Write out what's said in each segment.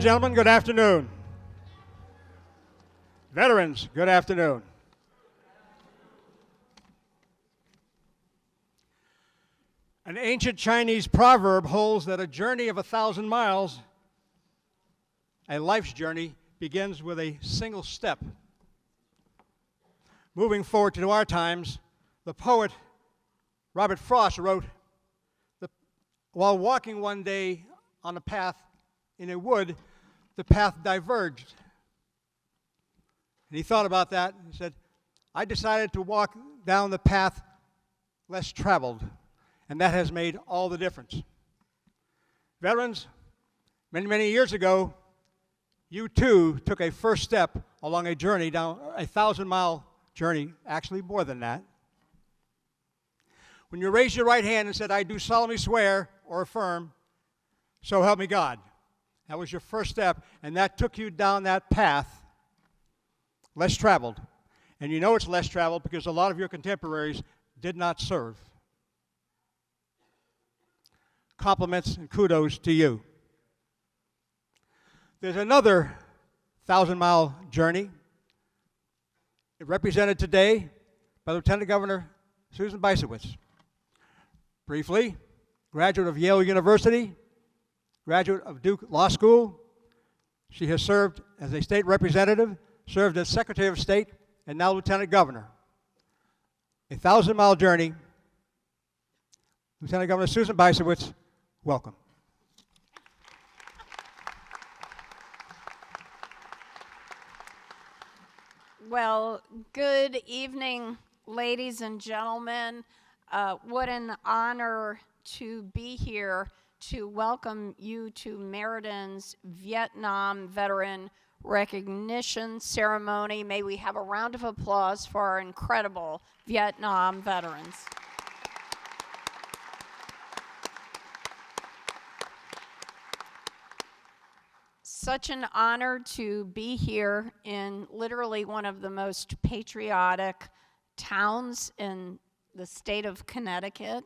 gentlemen, good afternoon. Veterans, good afternoon. An ancient Chinese proverb holds that a journey of 1,000 miles, a life's journey, begins with a single step. Moving forward to our times, the poet Robert Frost wrote, while walking one day on a path in a wood, the path diverged. And he thought about that and said, I decided to walk down the path less traveled, and that has made all the difference. Veterans, many, many years ago, you too took a first step along a journey down a 1,000-mile journey, actually more than that. When you raised your right hand and said, I do solemnly swear or affirm, so help me God. That was your first step, and that took you down that path less traveled. And you know it's less traveled because a lot of your contemporaries did not serve. Compliments and kudos to you. There's another 1,000-mile journey represented today by Lieutenant Governor Susan Bicewicz. Briefly, graduate of Yale University, graduate of Duke Law School. She has served as a state representative, served as Secretary of State, and now Lieutenant Governor. A 1,000-mile journey. Lieutenant Governor Susan Bicewicz, welcome. Well, good evening, ladies and gentlemen. What an honor to be here to welcome you to Meriden's Vietnam Veteran Recognition Ceremony. May we have a round of applause for our incredible Vietnam veterans. Such an honor to be here in literally one of the most patriotic towns in the state of Connecticut.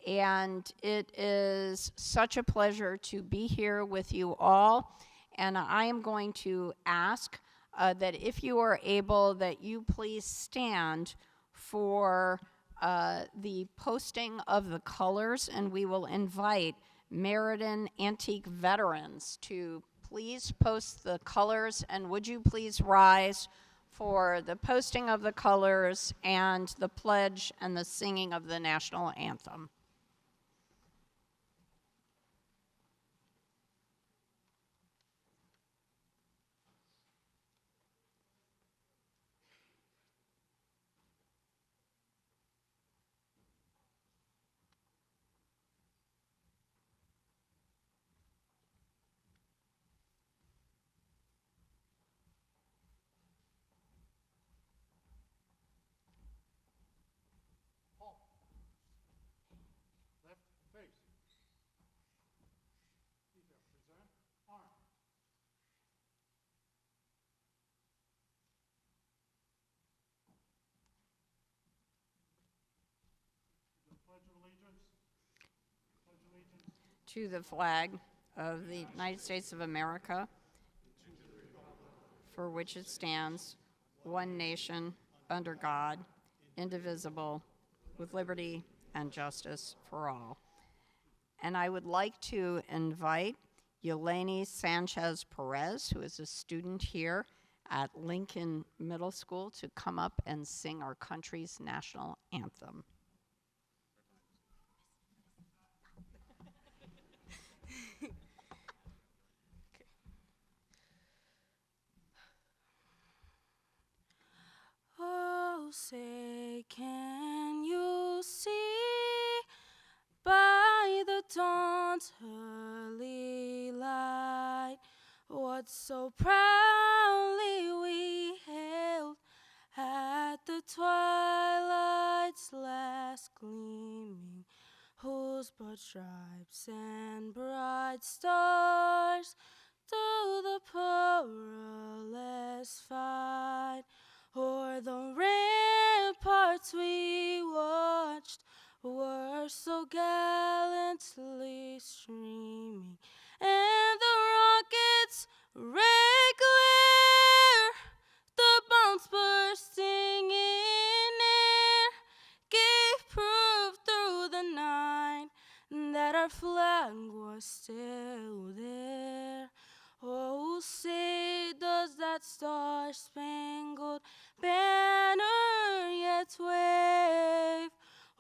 And it is such a pleasure to be here with you all. And I am going to ask that if you are able, that you please stand for the posting of the colors, and we will invite Meriden Antique veterans to please post the colors, and would you please rise for the posting of the colors and the pledge and the singing of the national anthem. To the flag of the United States of America, for which it stands, one nation, under God, indivisible, with liberty and justice for all. And I would like to invite Yeleni Sanchez Perez, who is a student here at Lincoln Middle School, to come up and sing our country's national anthem. Oh, say, can you see by the dawn's early light what so proudly we hailed at the twilight's last gleaming, whose broad stripes and bright stars through the perilous fight o'er the ramparts we watched were so gallantly streaming, and the rockets red glare, the bombs bursting in air gave proof through the night that our flag was still there. Oh, say does that star-spangled banner yet wave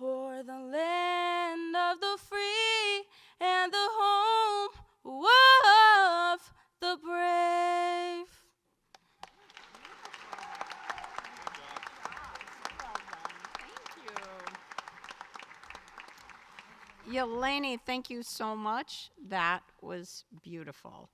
o'er the land of the free and the home of the brave? Yeleni, thank you so much. That was beautiful.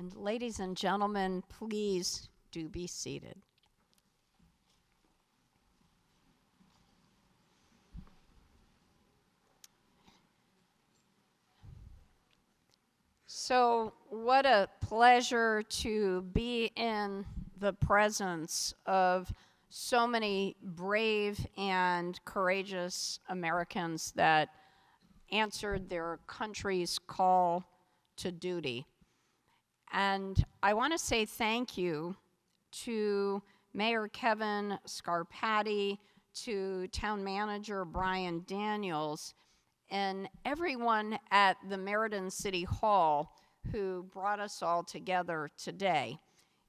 And ladies and gentlemen, please do be seated. So, what a pleasure to be in the presence of so many brave and courageous Americans that answered their country's call to duty. And I want to say thank you to Mayor Kevin Scarpati, to Town Manager Brian Daniels, and everyone at the Meriden City Hall who brought us all together today.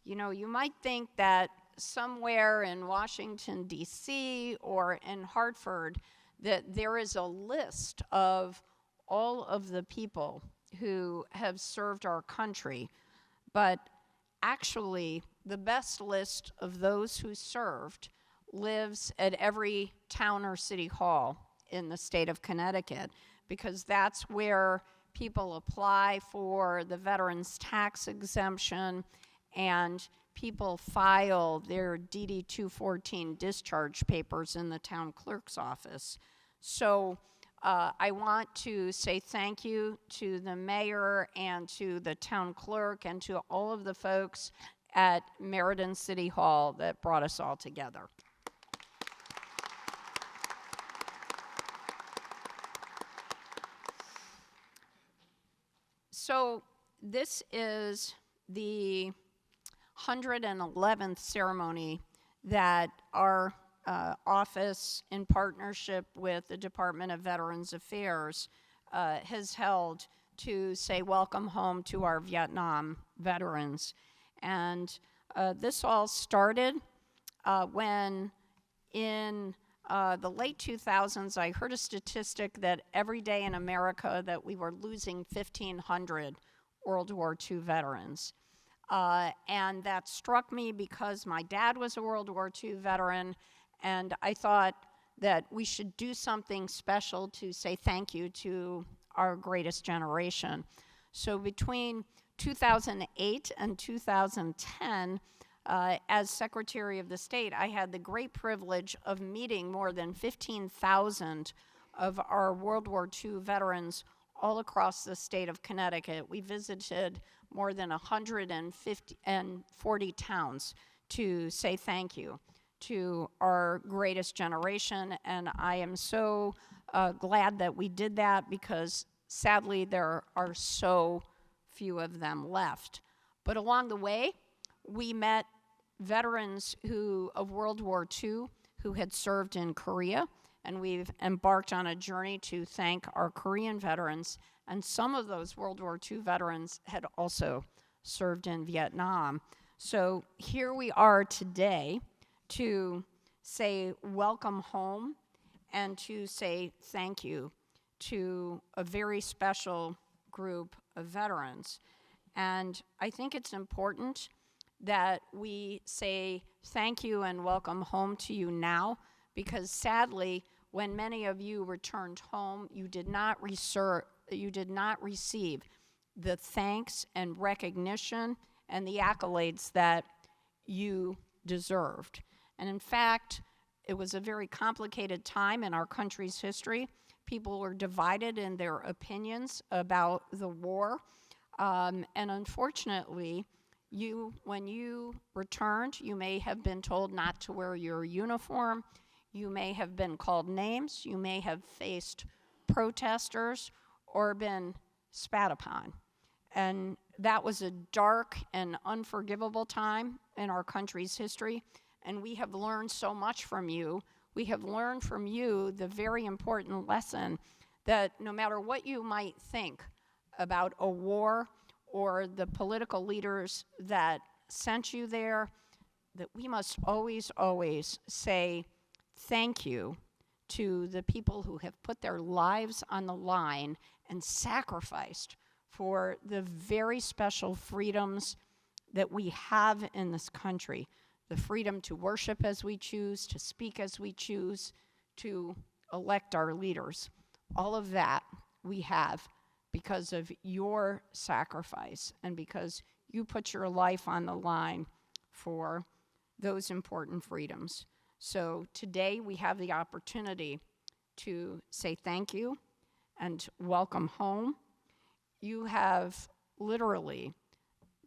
You know, you might think that somewhere in Washington, D.C. or in Hartford that there is a list of all of the people who have served our country. But actually, the best list of those who served lives at every town or city hall in the state of Connecticut, because that's where people apply for the veterans tax exemption and people file their DD 214 discharge papers in the town clerk's office. So I want to say thank you to the mayor and to the town clerk and to all of the folks at Meriden City Hall that brought us all together. So this is the 111th ceremony that our office, in partnership with the Department of Veterans Affairs, has held to say welcome home to our Vietnam veterans. And this all started when in the late 2000s, I heard a statistic that every day in America that we were losing 1,500 World War II veterans. And that struck me because my dad was a World War II veteran, and I thought that we should do something special to say thank you to our greatest generation. So between 2008 and 2010, as Secretary of the State, I had the great privilege of meeting more than 15,000 of our World War II veterans all across the state of Connecticut. We visited more than 140 towns to say thank you to our greatest generation, and I am so glad that we did that, because sadly there are so few of them left. But along the way, we met veterans of World War II who had served in Korea, and we've embarked on a journey to thank our Korean veterans, and some of those World War II veterans had also served in Vietnam. So here we are today to say welcome home and to say thank you to a very special group of veterans. And I think it's important that we say thank you and welcome home to you now, because sadly, when many of you returned home, you did not receive the thanks and recognition and the accolades that you deserved. And in fact, it was a very complicated time in our country's history. People were divided in their opinions about the war. And unfortunately, when you returned, you may have been told not to wear your uniform. You may have been called names. You may have faced protesters or been spat upon. And that was a dark and unforgivable time in our country's history. And we have learned so much from you. We have learned from you the very important lesson that no matter what you might think about a war or the political leaders that sent you there, that we must always, always say thank you to the people who have put their lives on the line and sacrificed for the very special freedoms that we have in this country. The freedom to worship as we choose, to speak as we choose, to elect our leaders. All of that we have because of your sacrifice and because you put your life on the line for those important freedoms. So today we have the opportunity to say thank you and welcome home. You have literally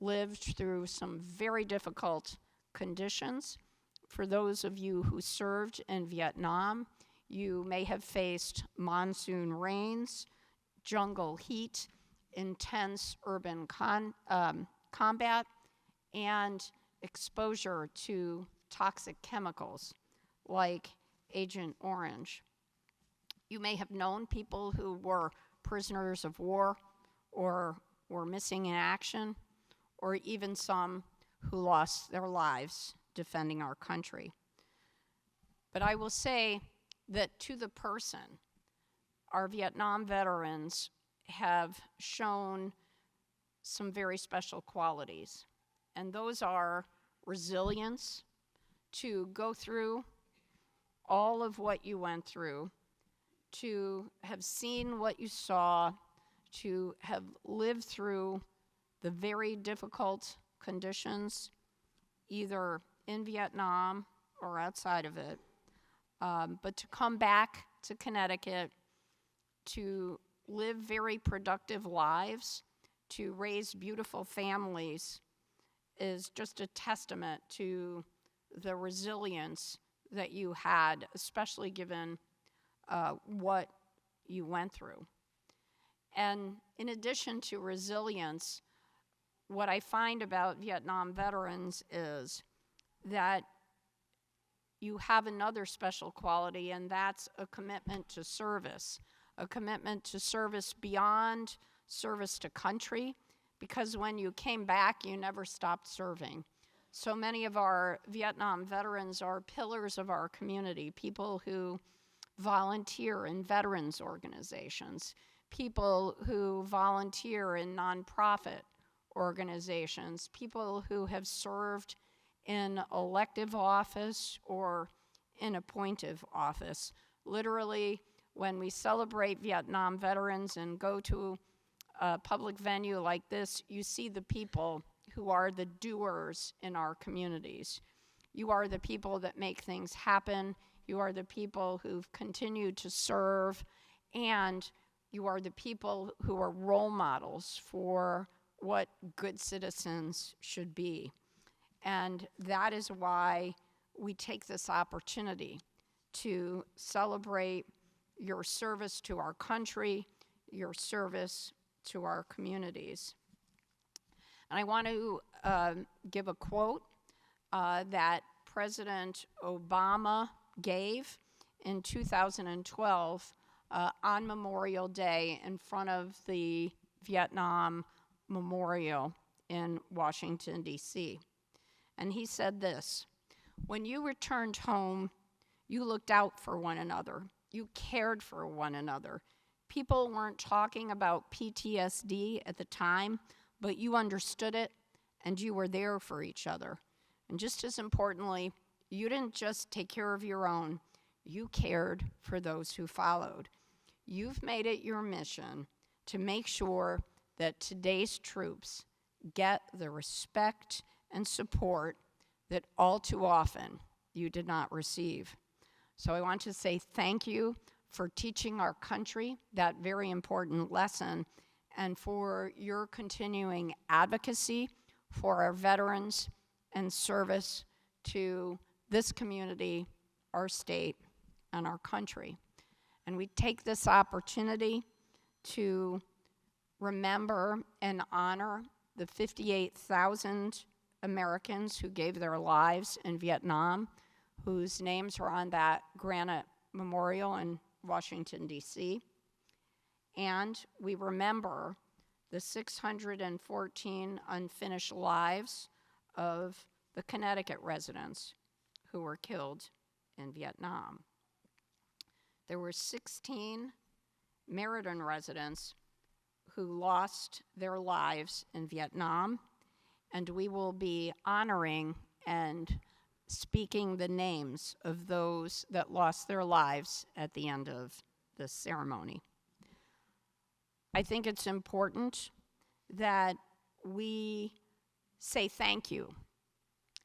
lived through some very difficult conditions. For those of you who served in Vietnam, you may have faced monsoon rains, jungle heat, intense urban combat, and exposure to toxic chemicals like Agent Orange. You may have known people who were prisoners of war or were missing in action, or even some who lost their lives defending our country. But I will say that to the person, our Vietnam veterans have shown some very special qualities, and those are resilience to go through all of what you went through, to have seen what you saw, to have lived through the very difficult conditions, either in Vietnam or outside of it, but to come back to Connecticut, to live very productive lives, to raise beautiful families, is just a testament to the resilience that you had, especially given what you went through. And in addition to resilience, what I find about Vietnam veterans is that you have another special quality, and that's a commitment to service beyond service to country, because when you came back, you never stopped serving. So many of our Vietnam veterans are pillars of our community, people who volunteer in veterans organizations, people who volunteer in nonprofit organizations, people who have served in elective office or in appointive office. Literally, when we celebrate Vietnam veterans and go to a public venue like this, you see the people who are the doers in our communities. You are the people that make things happen. You are the people who've continued to serve, and you are the people who are role models for what good citizens should be. And that is why we take this opportunity to celebrate your service to our country, your service to our communities. And I want to give a quote that President Obama gave in 2012 on Memorial Day in front of the Vietnam Memorial in Washington, D.C. And he said this: "When you returned home, you looked out for one another. You cared for one another. People weren't talking about PTSD at the time, but you understood it, and you were there for each other. And just as importantly, you didn't just take care of your own, you cared for those who followed. You've made it your mission to make sure that today's troops get the respect and support that all too often you did not receive. So I want to say thank you for teaching our country that very important lesson and for your continuing advocacy for our veterans and service to this community, our state, and our country. And we take this opportunity to remember and honor the 58,000 Americans who gave their lives in Vietnam, whose names are on that granite memorial in Washington, D.C. And we remember the 614 unfinished lives of the Connecticut residents who were killed in Vietnam. There were 16 Meriden residents who lost their lives in Vietnam, and we will be honoring and speaking the names of those that lost their lives at the end of this ceremony. I think it's important that we say thank you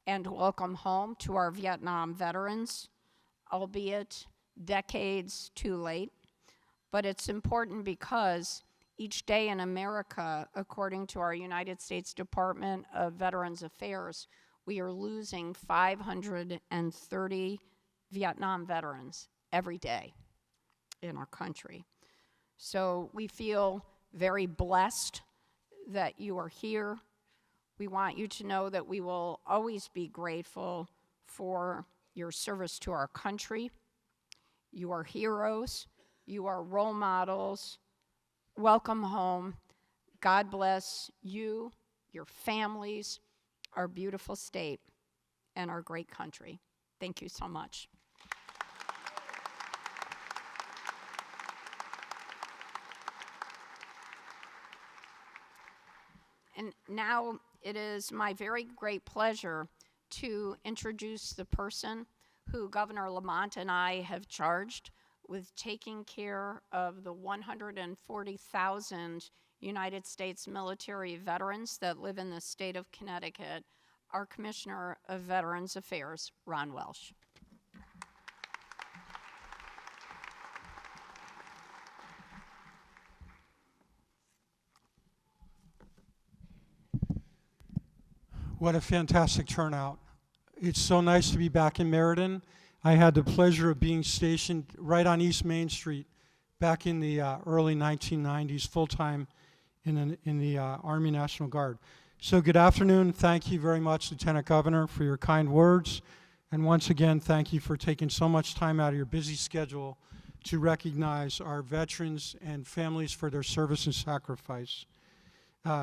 and welcome home to our Vietnam veterans, albeit decades too late. But it's important because each day in America, according to our United States Department of Veterans Affairs, we are losing 530 Vietnam veterans every day in our country. So we feel very blessed that you are here. We want you to know that we will always be grateful for your service to our country. You are heroes. You are role models. Welcome home. God bless you, your families, our beautiful state, and our great country. Thank you so much. And now it is my very great pleasure to introduce the person who Governor Lamont and I have charged with taking care of the 140,000 United States military veterans that live in the state of Connecticut, our Commissioner of Veterans Affairs, Ron Welsh. What a fantastic turnout. It's so nice to be back in Meriden. I had the pleasure of being stationed right on East Main Street back in the early 1990s, full-time in the Army National Guard. So good afternoon. Thank you very much, Lieutenant Governor, for your kind words. And once again, thank you for taking so much time out of your busy schedule to recognize our veterans and families for their service and sacrifice.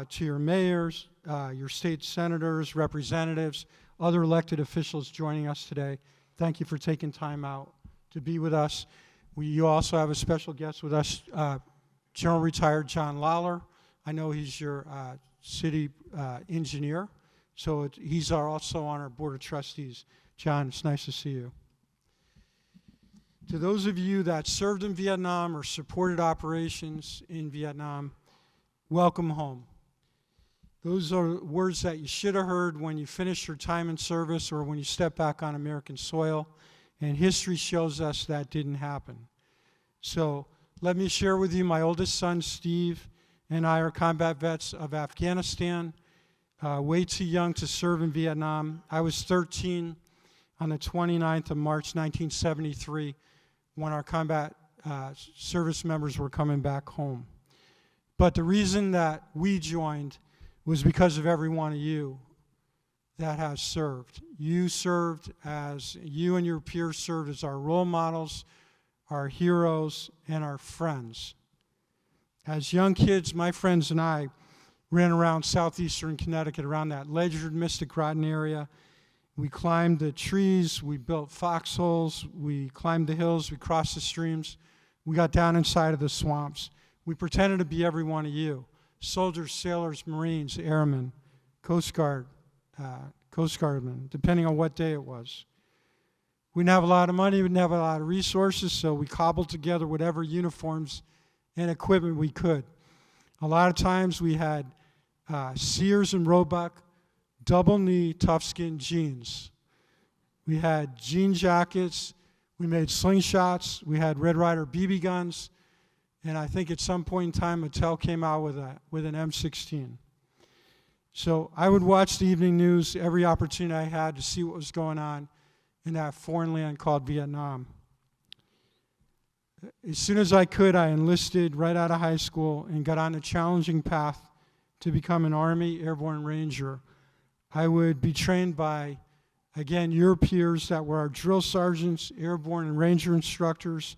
To your mayors, your state senators, representatives, other elected officials joining us today, thank you for taking time out to be with us. You also have a special guest with us, General Retired John Lawler. I know he's your city engineer, so he's also on our Board of Trustees. John, it's nice to see you. To those of you that served in Vietnam or supported operations in Vietnam, welcome home. Those are words that you should have heard when you finished your time in service or when you step back on American soil, and history shows us that didn't happen. So let me share with you, my oldest son, Steve, and I are combat vets of Afghanistan, way too young to serve in Vietnam. I was 13 on the 29th of March, 1973, when our combat service members were coming back home. But the reason that we joined was because of every one of you that has served. You and your peers served as our role models, our heroes, and our friends. As young kids, my friends and I ran around southeastern Connecticut, around that Ledyard, Mystic Groton area. We climbed the trees, we built foxholes, we climbed the hills, we crossed the streams, we got down inside of the swamps. We pretended to be every one of you. Soldiers, sailors, Marines, airmen, Coast Guardmen, depending on what day it was. We didn't have a lot of money, we didn't have a lot of resources, so we cobbled together whatever uniforms and equipment we could. A lot of times we had Sears and Roebuck double-knee, tough-skin jeans. We had jean jackets. We made slingshots. We had Red Ryder BB guns. And I think at some point in time, Mattel came out with an M16. So I would watch the evening news every opportunity I had to see what was going on in that foreign land called Vietnam. As soon as I could, I enlisted right out of high school and got on a challenging path to become an Army Airborne Ranger. I would be trained by, again, your peers that were our drill sergeants, airborne and ranger instructors,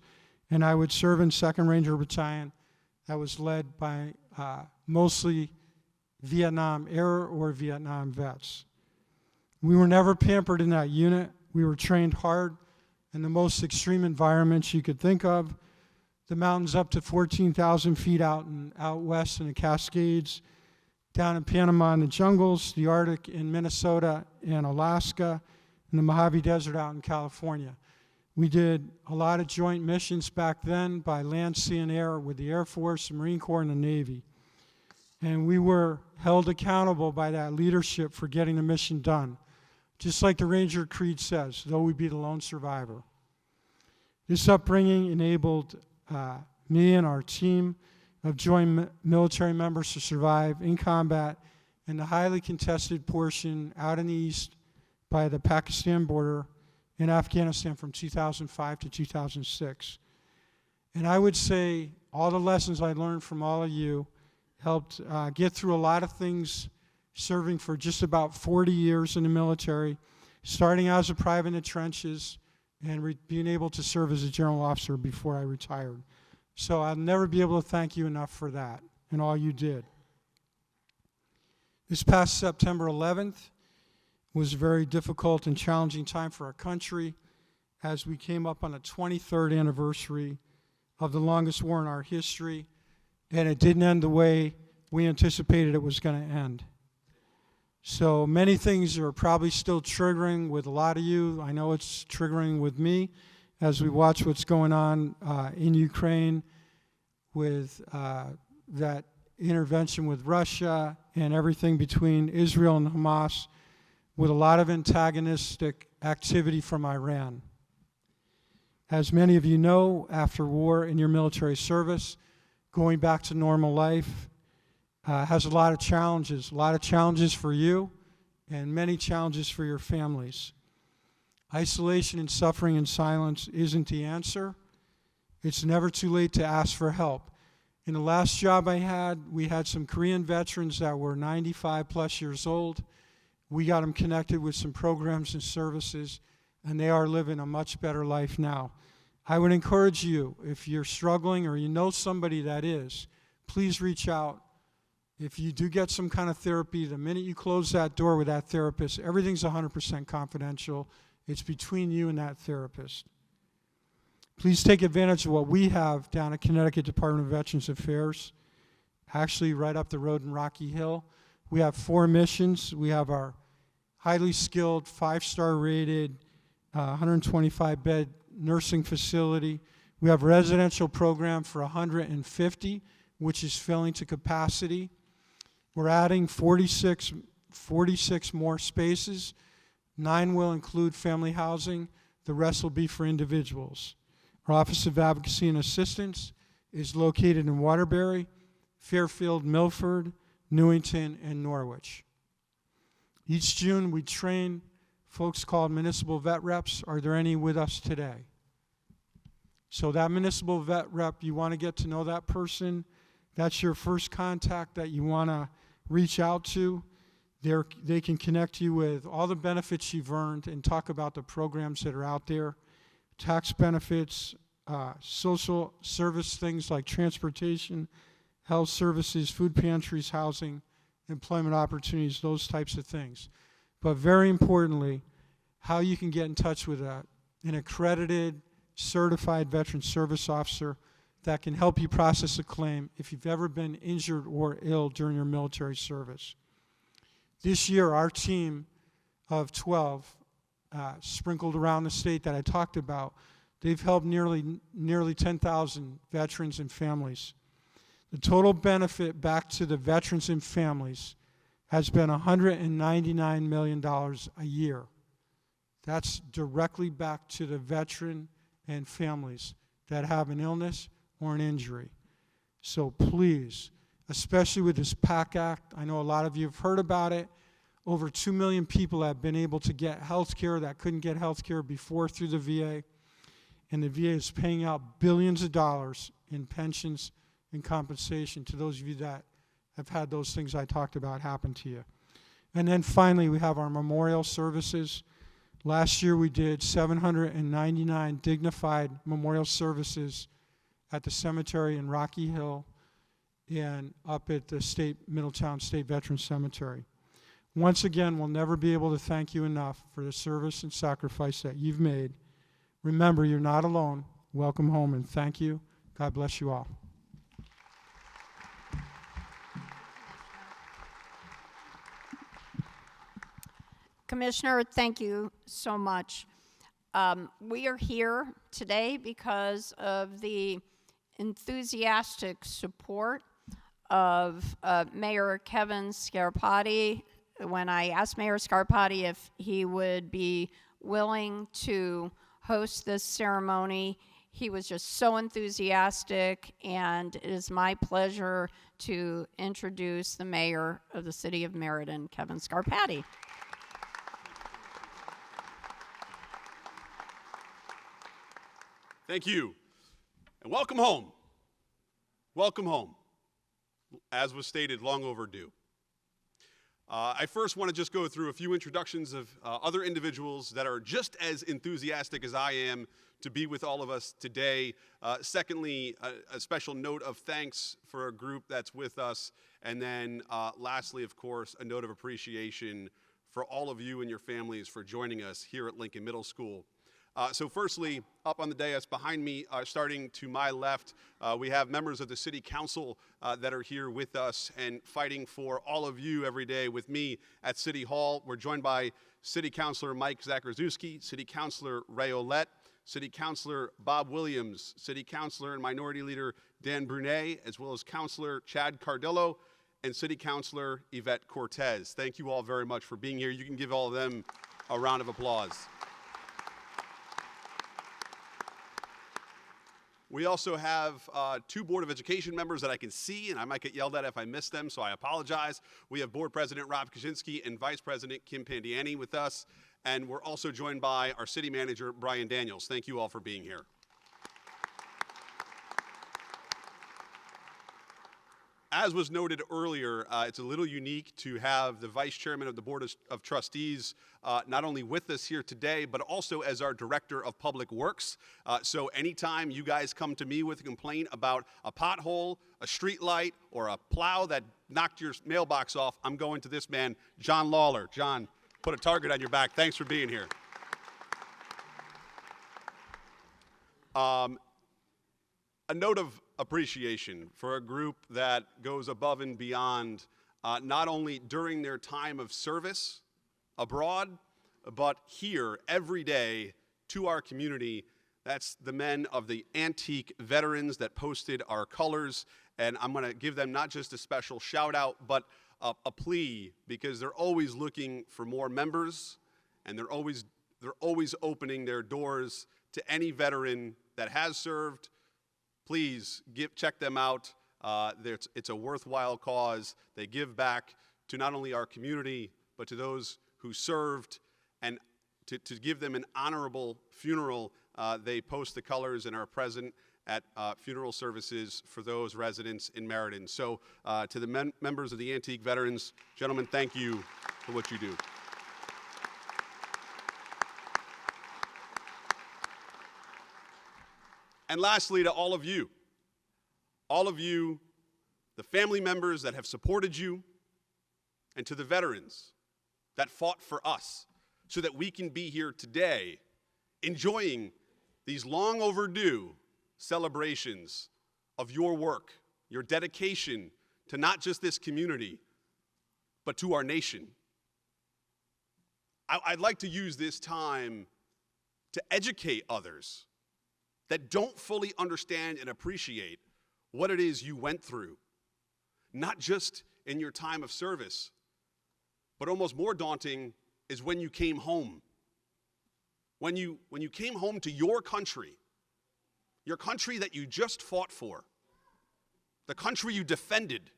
and I would serve in 2nd Ranger Battalion that was led by mostly Vietnam era or Vietnam vets. We were never pampered in that unit. We were trained hard in the most extreme environments you could think of. The mountains up to 14,000 feet out west in the Cascades, down in Panama in the jungles, the Arctic in Minnesota and Alaska, and the Mojave Desert out in California. We did a lot of joint missions back then by land, sea, and air with the Air Force, the Marine Corps, and the Navy. And we were held accountable by that leadership for getting the mission done. Just like the Ranger Creed says, though we be the lone survivor. This upbringing enabled me and our team of joint military members to survive in combat in the highly contested portion out in the east by the Pakistan border in Afghanistan from 2005 to 2006. And I would say all the lessons I learned from all of you helped get through a lot of things serving for just about 40 years in the military, starting out as a private in the trenches and being able to serve as a general officer before I retired. So I'll never be able to thank you enough for that and all you did. This past September 11th was a very difficult and challenging time for our country as we came up on the 23rd anniversary of the longest war in our history, and it didn't end the way we anticipated it was going to end. So many things are probably still triggering with a lot of you. I know it's triggering with me as we watch what's going on in Ukraine with that intervention with Russia and everything between Israel and Hamas, with a lot of antagonistic activity from Iran. As many of you know, after war in your military service, going back to normal life has a lot of challenges for you and many challenges for your families. Isolation and suffering in silence isn't the answer. It's never too late to ask for help. In the last job I had, we had some Korean veterans that were 95 plus years old. We got them connected with some programs and services, and they are living a much better life now. I would encourage you, if you're struggling or you know somebody that is, please reach out. If you do get some kind of therapy, the minute you close that door with that therapist, everything's 100% confidential. It's between you and that therapist. Please take advantage of what we have down at Connecticut Department of Veterans Affairs, actually right up the road in Rocky Hill. We have 4 missions. We have our highly skilled, 5-star rated, 125-bed nursing facility. We have a residential program for 150, which is filling to capacity. We're adding 46 more spaces. 9 will include family housing. The rest will be for individuals. Our Office of Advocacy and Assistance is located in Waterbury, Fairfield, Milford, Newington, and Norwich. Each June we train folks called municipal vet reps. Are there any with us today? So that municipal vet rep, you want to get to know that person. That's your first contact that you want to reach out to. They can connect you with all the benefits you've earned and talk about the programs that are out there. Tax benefits, social service things like transportation, health services, food pantries, housing, employment opportunities, those types of things. But very importantly, how you can get in touch with an accredited, certified veteran service officer that can help you process a claim if you've ever been injured or ill during your military service. This year, our team of 12, sprinkled around the state that I talked about, they've helped nearly 10,000 veterans and families. The total benefit back to the veterans and families has been $199 million a year That's directly back to the veteran and families that have an illness or an injury. So please, especially with this PAC Act, I know a lot of you have heard about it. Over 2 million people have been able to get health care that couldn't get health care before through the VA. And the VA is paying out billions of dollars in pensions and compensation to those of you that have had those things I talked about happen to you. And then finally, we have our memorial services. Last year we did 799 dignified memorial services at the cemetery in Rocky Hill and up at the Middletown State Veterans Cemetery. Once again, we'll never be able to thank you enough for the service and sacrifice that you've made. Remember, you're not alone. Welcome home, and thank you. God bless you all. Commissioner, thank you so much. We are here today because of the enthusiastic support of Mayor Kevin Scarpati. When I asked Mayor Scarpati if he would be willing to host this ceremony, he was just so enthusiastic, and it is my pleasure to introduce the mayor of the city of Meriden, Kevin Scarpati. Thank you, and welcome home. Welcome home. As was stated, long overdue. I first want to just go through a few introductions of other individuals that are just as enthusiastic as I am to be with all of us today. Secondly, a special note of thanks for a group that's with us. And then lastly, of course, a note of appreciation for all of you and your families for joining us here at Lincoln Middle School. So firstly, up on the dais behind me, starting to my left, we have members of the City Council that are here with us and fighting for all of you every day with me at City Hall. We're joined by City Councilor Mike Zacharzewski, City Councilor Ray Olette, City Councilor Bob Williams, City Councilor and Minority Leader Dan Brunet, as well as Councilor Chad Cardillo, and City Councilor Yvette Cortez. Thank you all very much for being here. You can give all of them a round of applause. We also have two Board of Education members that I can see, and I might get yelled at if I miss them, so I apologize. We have Board President Rob Kaczynski and Vice President Kim Pandiani with us, and we're also joined by our City Manager, Brian Daniels. Thank you all for being here. As was noted earlier, it's a little unique to have the Vice Chairman of the Board of Trustees not only with us here today, but also as our Director of Public Works. So anytime you guys come to me with a complaint about a pothole, a street light, or a plow that knocked your mailbox off, I'm going to this man, John Lawler. John, put a target on your back. Thanks for being here. A note of appreciation for a group that goes above and beyond, not only during their time of service abroad, but here every day to our community. That's the men of the Antique Veterans that posted our colors, and I'm going to give them not just a special shout out, but a plea, because they're always looking for more members, and they're always opening their doors to any veteran that has served. Please check them out. It's a worthwhile cause. They give back to not only our community, but to those who served. And to give them an honorable funeral, they post the colors and are present at funeral services for those residents in Meriden. So to the members of the Antique Veterans, gentlemen, thank you for what you do. And lastly, to all of you, the family members that have supported you, and to the veterans that fought for us so that we can be here today enjoying these long overdue celebrations of your work, your dedication to not just this community, but to our nation. I'd like to use this time to educate others that don't fully understand and appreciate what it is you went through, not just in your time of service, but almost more daunting is when you came home. when you came home to your country that you just fought for, the country you defended,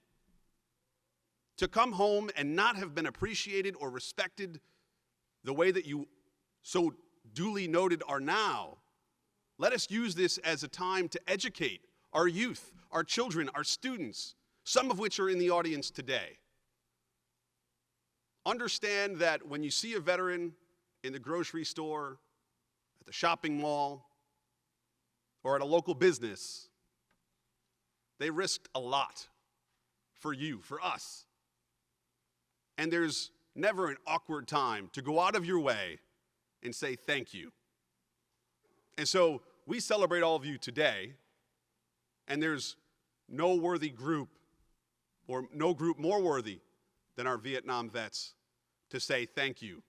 to come home and not have been appreciated or respected the way that you so duly noted are now, let us use this as a time to educate our youth, our children, our students, some of which are in the audience today. Understand that when you see a veteran in the grocery store, at the shopping mall, or at a local business, they risked a lot for you, for us. And there's never an awkward time to go out of your way and say thank you. And so we celebrate all of you today, and there's no worthy group, or no group more worthy than our Vietnam vets to say thank you.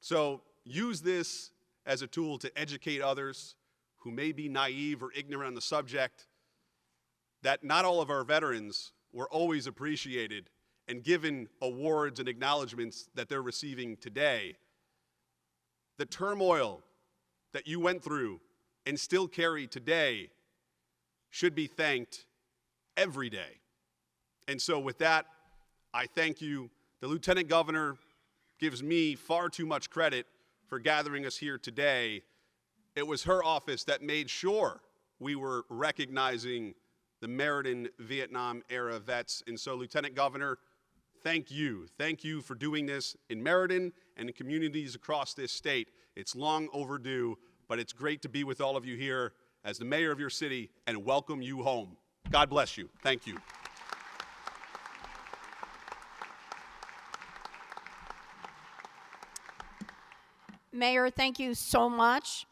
So use this as a tool to educate others who may be naive or ignorant on the subject, that not all of our veterans were always appreciated and given awards and acknowledgments that they're receiving today. The turmoil that you went through and still carry today should be thanked every day. And so with that, I thank you. The Lieutenant Governor gives me far too much credit for gathering us here today. It was her office that made sure we were recognizing the Meriden Vietnam era vets. And so, Lieutenant Governor, thank you. Thank you for doing this in Meriden and in communities across this state. It's long overdue, but it's great to be with all of you here as the mayor of your city and welcome you home. God bless you. Thank you. Mayor, thank you so much.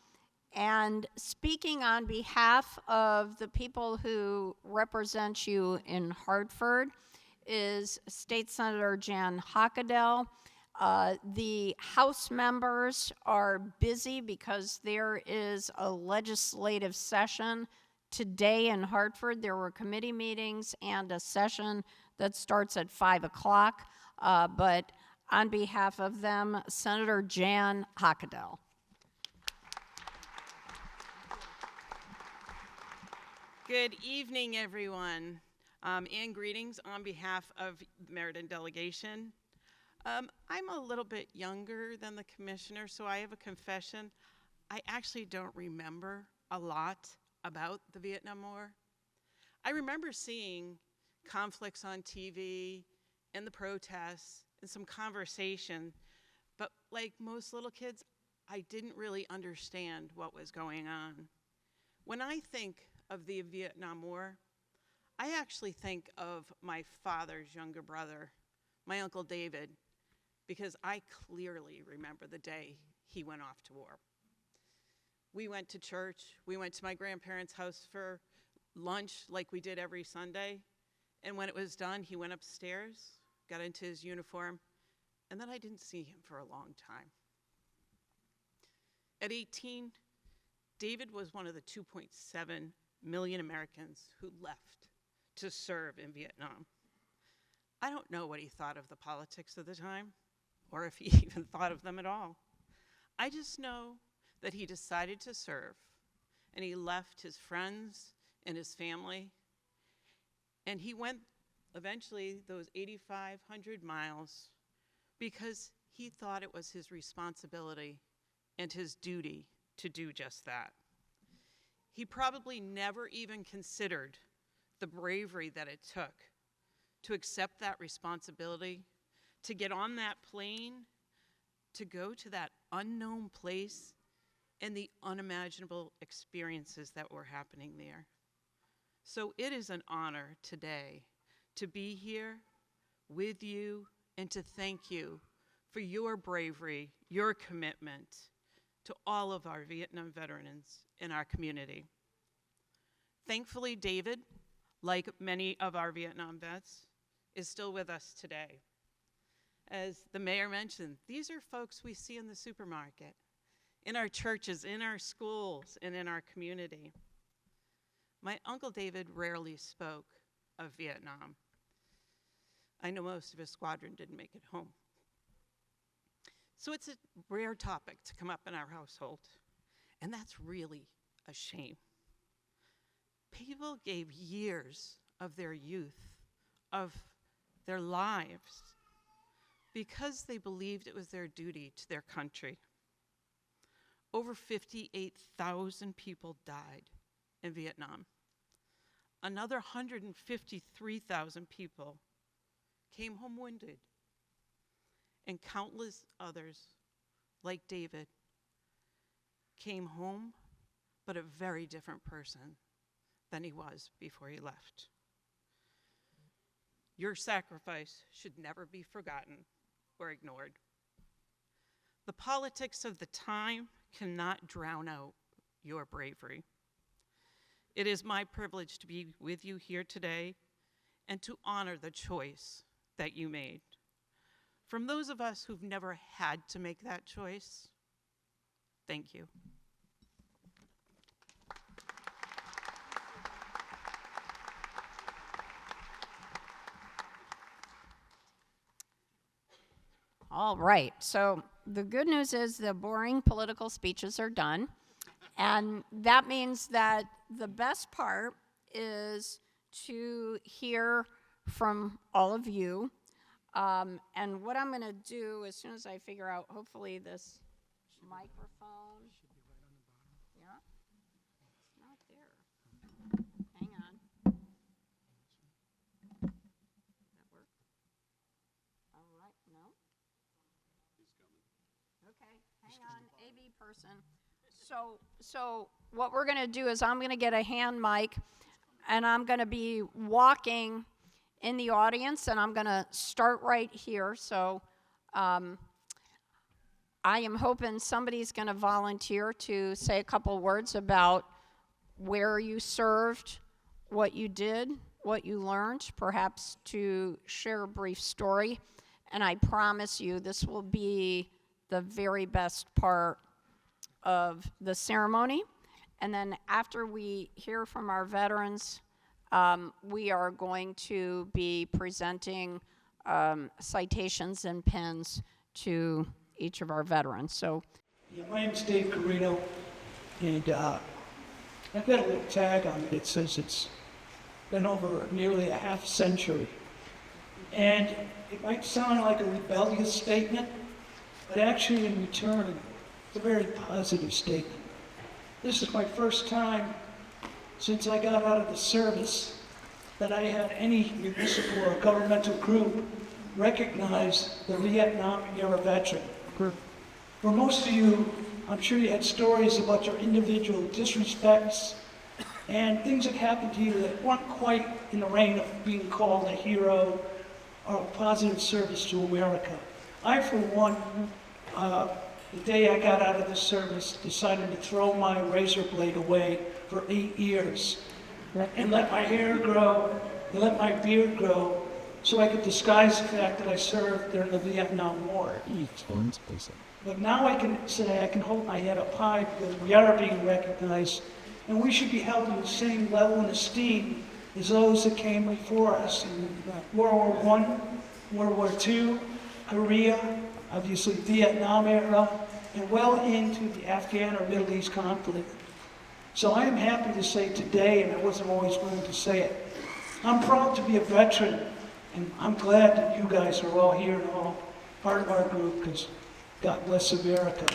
And speaking on behalf of the people who represent you in Hartford is State Senator Jan Hockadell. The House members are busy because there is a legislative session today in Hartford. There were committee meetings and a session that starts at 5 o'clock. But on behalf of them, Senator Jan Hockadell. Good evening, everyone, and greetings on behalf of the Meriden delegation. I'm a little bit younger than the commissioner, so I have a confession. I actually don't remember a lot about the Vietnam War. I remember seeing conflicts on TV and the protests and some conversation, but like most little kids, I didn't really understand what was going on. When I think of the Vietnam War, I actually think of my father's younger brother, my Uncle David, because I clearly remember the day he went off to war. We went to church, we went to my grandparents' house for lunch like we did every Sunday, and when it was done, he went upstairs, got into his uniform, and then I didn't see him for a long time. At 18, David was one of the 2.7 million Americans who left to serve in Vietnam. I don't know what he thought of the politics of the time, or if he even thought of them at all. I just know that he decided to serve, and he left his friends and his family, and he went eventually those 8,500 miles because he thought it was his responsibility and his duty to do just that. He probably never even considered the bravery that it took to accept that responsibility, to get on that plane, to go to that unknown place, and the unimaginable experiences that were happening there. So it is an honor today to be here with you and to thank you for your bravery, your commitment to all of our Vietnam veterans in our community. Thankfully, David, like many of our Vietnam vets, is still with us today. As the mayor mentioned, these are folks we see in the supermarket, in our churches, in our schools, and in our community. My Uncle David rarely spoke of Vietnam. I know most of his squadron didn't make it home. So it's a rare topic to come up in our household, and that's really a shame. People gave years of their youth, of their lives, because they believed it was their duty to their country. Over 58,000 people died in Vietnam. Another 153,000 people came home wounded. And countless others, like David, came home, but a very different person than he was before he left. Your sacrifice should never be forgotten or ignored. The politics of the time cannot drown out your bravery. It is my privilege to be with you here today and to honor the choice that you made. From those of us who've never had to make that choice, thank you. All right, so the good news is the boring political speeches are done. And that means that the best part is to hear from all of you. And what I'm going to do, as soon as I figure out, hopefully, this microphone. Yeah, it's not there. Hang on. That work? All right, no. Okay, hang on, AV person. So what we're going to do is I'm going to get a hand mic, and I'm going to be walking in the audience, and I'm going to start right here. So I am hoping somebody's going to volunteer to say a couple words about where you served, what you did, what you learned, perhaps to share a brief story. And I promise you this will be the very best part of the ceremony. And then after we hear from our veterans, we are going to be presenting citations and pins to each of our veterans. So, yeah, my name's Dave Carino, and I've got a little tag on it. It says it's been over nearly a half century. And it might sound like a rebellious statement, but actually in return, it's a very positive statement. This is my first time since I got out of the service that I had any municipal or governmental group recognize the Vietnam-era veteran. For most of you, I'm sure you had stories about your individual disrespects and things that happened to you that weren't quite in the reign of being called a hero or a positive service to America. I, for one, the day I got out of the service, decided to throw my razor blade away for 8 years and let my hair grow and let my beard grow so I could disguise the fact that I served during the Vietnam War. But now I can say, I can hold my head up high because we are being recognized, and we should be held in the same level and esteem as those that came before us in World War I, World War II, Korea, obviously Vietnam era, and well into the Afghan or Middle East conflict. So I am happy to say today, and I wasn't always willing to say it, I'm proud to be a veteran, and I'm glad that you guys are all here and all part of our group, because God bless America.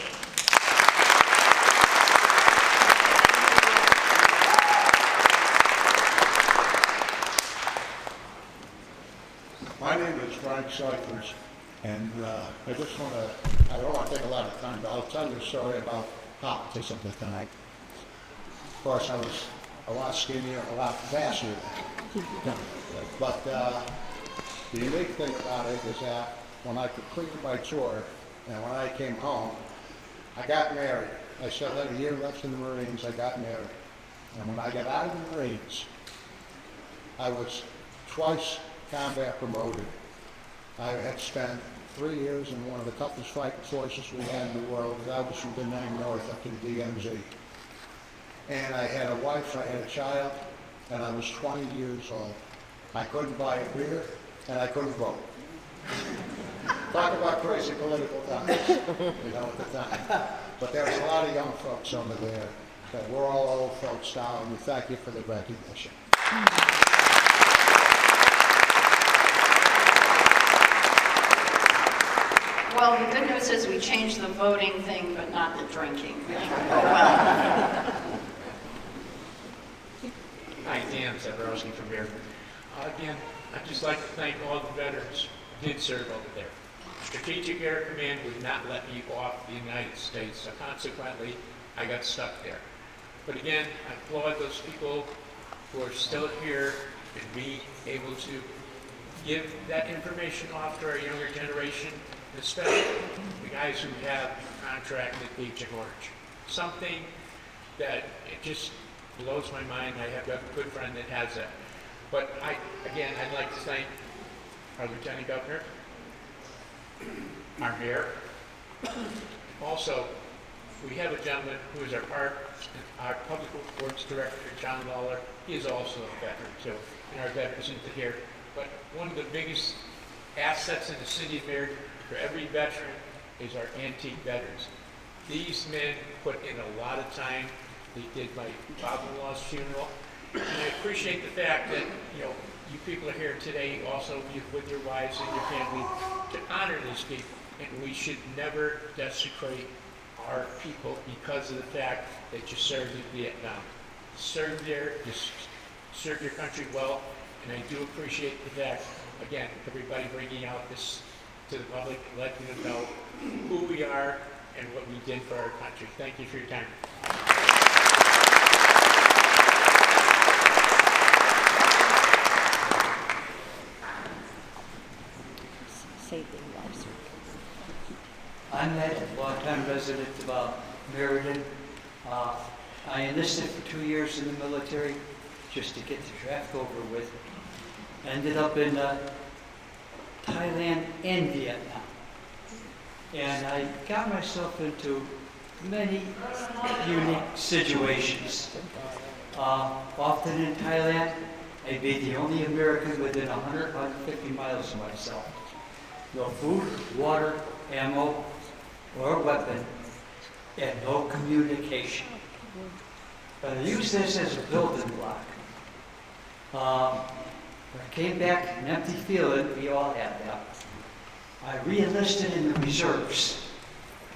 My name is Frank Cyphers, and I just want to, I don't want to take a lot of time, but I'll tell you a story about politics of the time. Of course, I was a lot skinnier, a lot faster. But the unique thing about it is that when I completed my tour and when I came home, I got married. I still had a year left in the Marines, I got married. And when I got out of the Marines, I was twice combat promoted. I had spent 3 years in one of the toughest fighting forces we had in the world. I was from Da Nang North up to the DMZ. And I had a wife, I had a child, and I was 20 years old. I couldn't buy a beer, and I couldn't vote. Talk about crazy political times, you know, at the time. But there was a lot of young folks over there. But we're all old folks now, and we thank you for the recognition. Well, the good news is we changed the voting thing, but not the drinking thing. Oh, well. Hi, Dan Zabrowski from Meriden. Again, I'd just like to thank all the veterans who did serve over there. Strategic Air Command would not let me off the United States, so consequently, I got stuck there. But again, I applaud those people who are still here and be able to give that information off to our younger generation, especially the guys who have contracted Agent Orange. Something that it just blows my mind. I have a good friend that has that. But again, I'd like to thank our Lieutenant Governor, our mayor. Also, we have a gentleman who is our Public Works Director, John Lawler. He is also a veteran too, and our veterans into here. But one of the biggest assets in the city of Meriden for every veteran is our antique veterans. These men put in a lot of time. They did my father-in-law's funeral. And I appreciate the fact that, you know, you people are here today also with your wives and your family to honor these people. And we should never desecrate our people because of the fact that you served in Vietnam. Serve there, just serve your country well. And I do appreciate the fact, again, everybody bringing out this to the public, letting them know who we are and what we did for our country. Thank you for your time. I'm Ed, longtime resident of Meriden. I enlisted for 2 years in the military just to get the draft over with. Ended up in Thailand and Vietnam. And I got myself into many unique situations. Often in Thailand, I'd be the only American within 100, 150 miles of myself. No food, water, ammo, or weapon, and no communication. But I used this as a building block. When I came back, an empty feeling, we all had that. I re-enlisted in the reserves,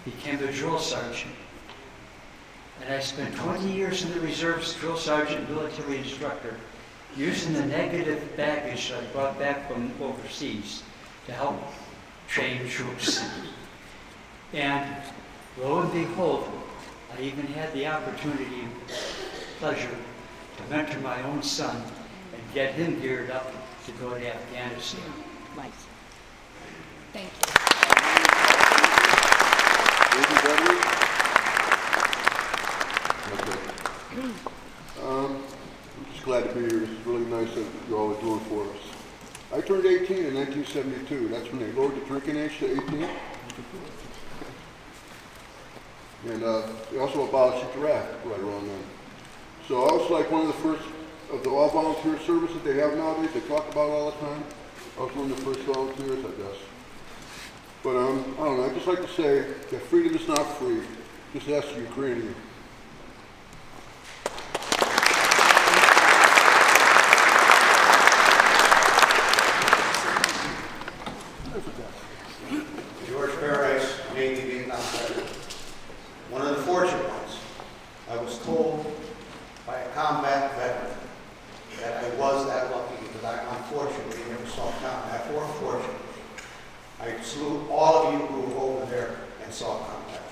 became a drill sergeant, and I spent 20 years in the reserves, drill sergeant, military instructor, using the negative baggage I brought back from overseas to help train troops. And lo and behold, I even had the opportunity and pleasure to mentor my own son and get him geared up to go to Afghanistan. Nice. Thank you. I'm just glad to be here. This is really nice that you all are doing for us. I turned 18 in 1972. That's when they lowered the drinking age to 18. And they also abolished the draft right around then. So I was like one of the first of the all-volunteer services they have nowadays. They talk about all the time. I was one of the first volunteers, I guess. But I don't know. I'd just like to say that freedom is not free. Just ask the Ukrainian. George Paradise, Navy Vietnam veteran. One of the fortunate ones. I was told by a combat veteran that I was that lucky because I unfortunately never saw combat, or fortunately. I salute all of you who were over there and saw combat.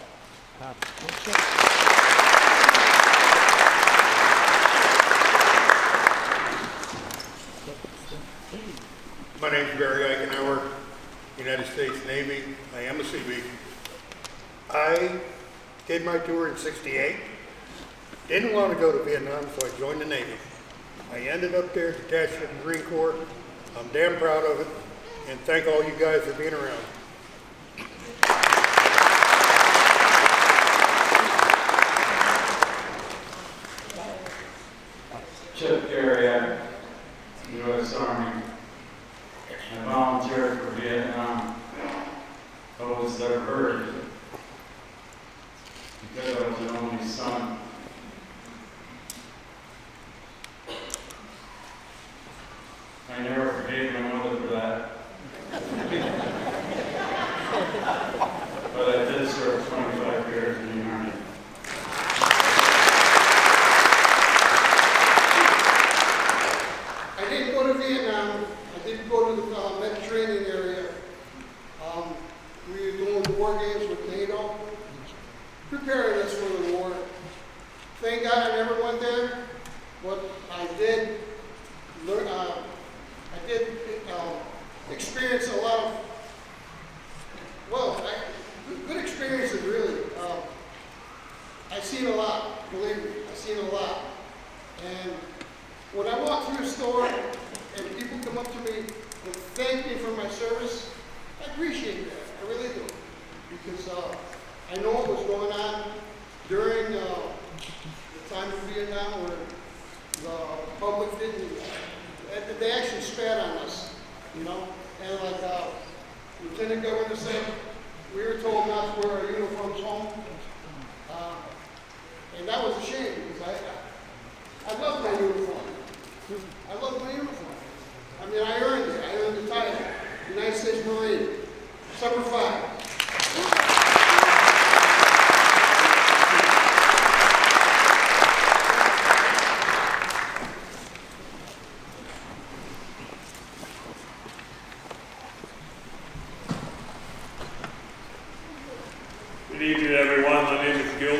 My name is Barry Eichenauer, United States Navy. I am a Seabee. I did my tour in '68. Didn't want to go to Vietnam, so I joined the Navy. I ended up there detached from the Marine Corps. I'm damn proud of it, and thank all you guys for being around. Chip Carrier, U.S. Army. I volunteered for Vietnam. most I've heard. Because I was an only son. I never forgave my mother for that. But I did serve 25 years in the Army. I didn't go to Vietnam. I didn't go to the Mediterranean area. We were doing war games with NATO, preparing us for the war. Thank God I never went there, but I did learn. I did experience a lot of, good experiences really. I've seen a lot, believe me, I've seen a lot. And when I walk through a store and people come up to me and thank me for my service, I appreciate that, I really do. Because I know what was going on during the time of Vietnam where the public didn't, they actually spat on us, you know? And like Lieutenant Governor said, we were told not to wear our uniforms home. And that was a shame because I love my uniform. I love my uniform. I mean, I earned it. I earned the title. United States Marine, Semper Fi. Good evening, everyone. My name is Gil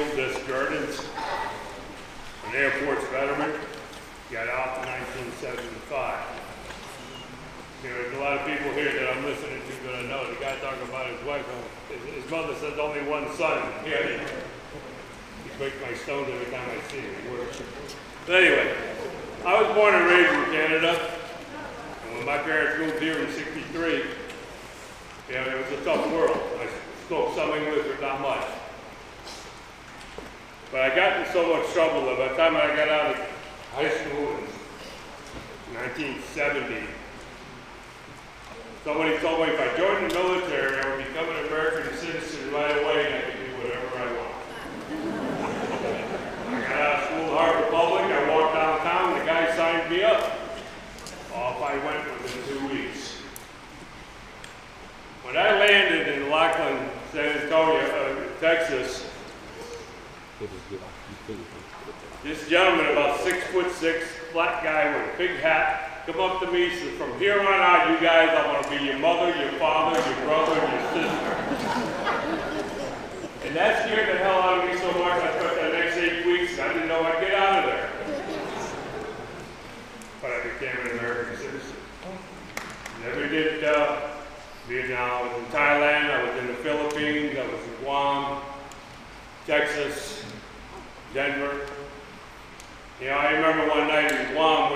Jardins. I'm an Air Force veteran. Got out in 1975. There's a lot of people here that I'm listening to that I know. The guy talking about his wife, his mother says only one son. Yeah, he breaks my stones every time I see him. But anyway, I was born and raised in Canada. And when my parents moved here in '63, yeah, it was a tough world. I spoke some English, but not much. But I got in so much trouble that by the time I got out of high school in 1970, somebody told me if I joined the military, I would become an American citizen right away and I could do whatever I want. I got out of school, Harvard Public, I walked downtown, the guy signed me up. Off I went within 2 weeks. When I landed in Lackland, San Antonio, Texas, this gentleman, about 6'6", black guy with a big hat, come up to me and said, "From here on out, you guys, I'm going to be your mother, your father, your brother, and your sister." And that scared the hell out of me so much, I spent the next 8 weeks, and I didn't know I'd get out of there. But I became an American citizen. Never did Vietnam. I was in Thailand, I was in the Philippines, I was in Guam, Texas, Denver. You know, I remember one night in Guam,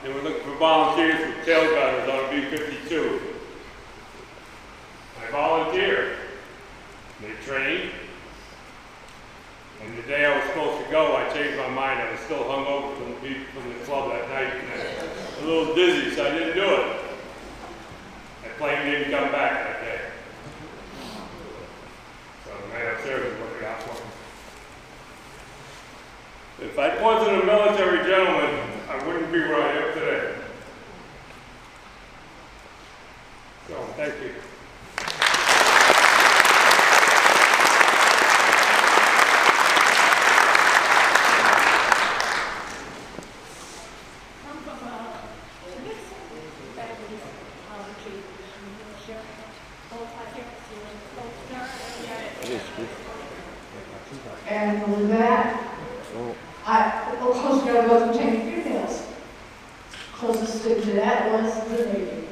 they were looking for volunteers for tail gunners on a B-52. I volunteered. They trained. And the day I was supposed to go, I changed my mind. I was still hungover from the club that night. And I was a little dizzy, so I didn't do it. That plane didn't come back that day. So the man upstairs was looking out for me. If I wasn't a military gentleman, I wouldn't be where I am today. So, thank you. And with that, the Coast Guard wasn't taking females. Closest thing to that was the Navy.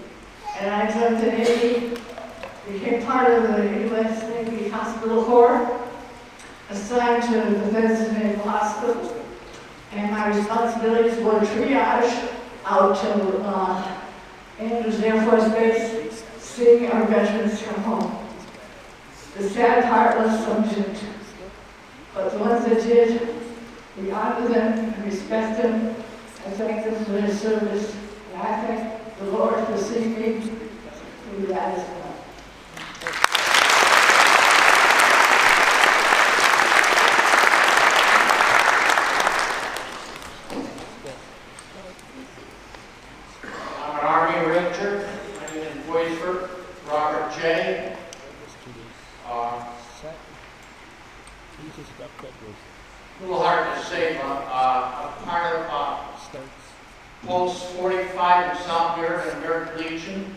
And I joined the Navy, became part of the U.S. Navy Hospital Corps, assigned to the Defense Naval Hospital. And my responsibilities were triage out to Andrews Air Force Base, seeing our veterans come home. The sad part was some didn't. But the ones that did, we honor them and respect them and thank them for their service. And I thank the Lord for seeing me through that as well. A little hard to say, but a part of Post 45 in South Meriden and Meriden Legion.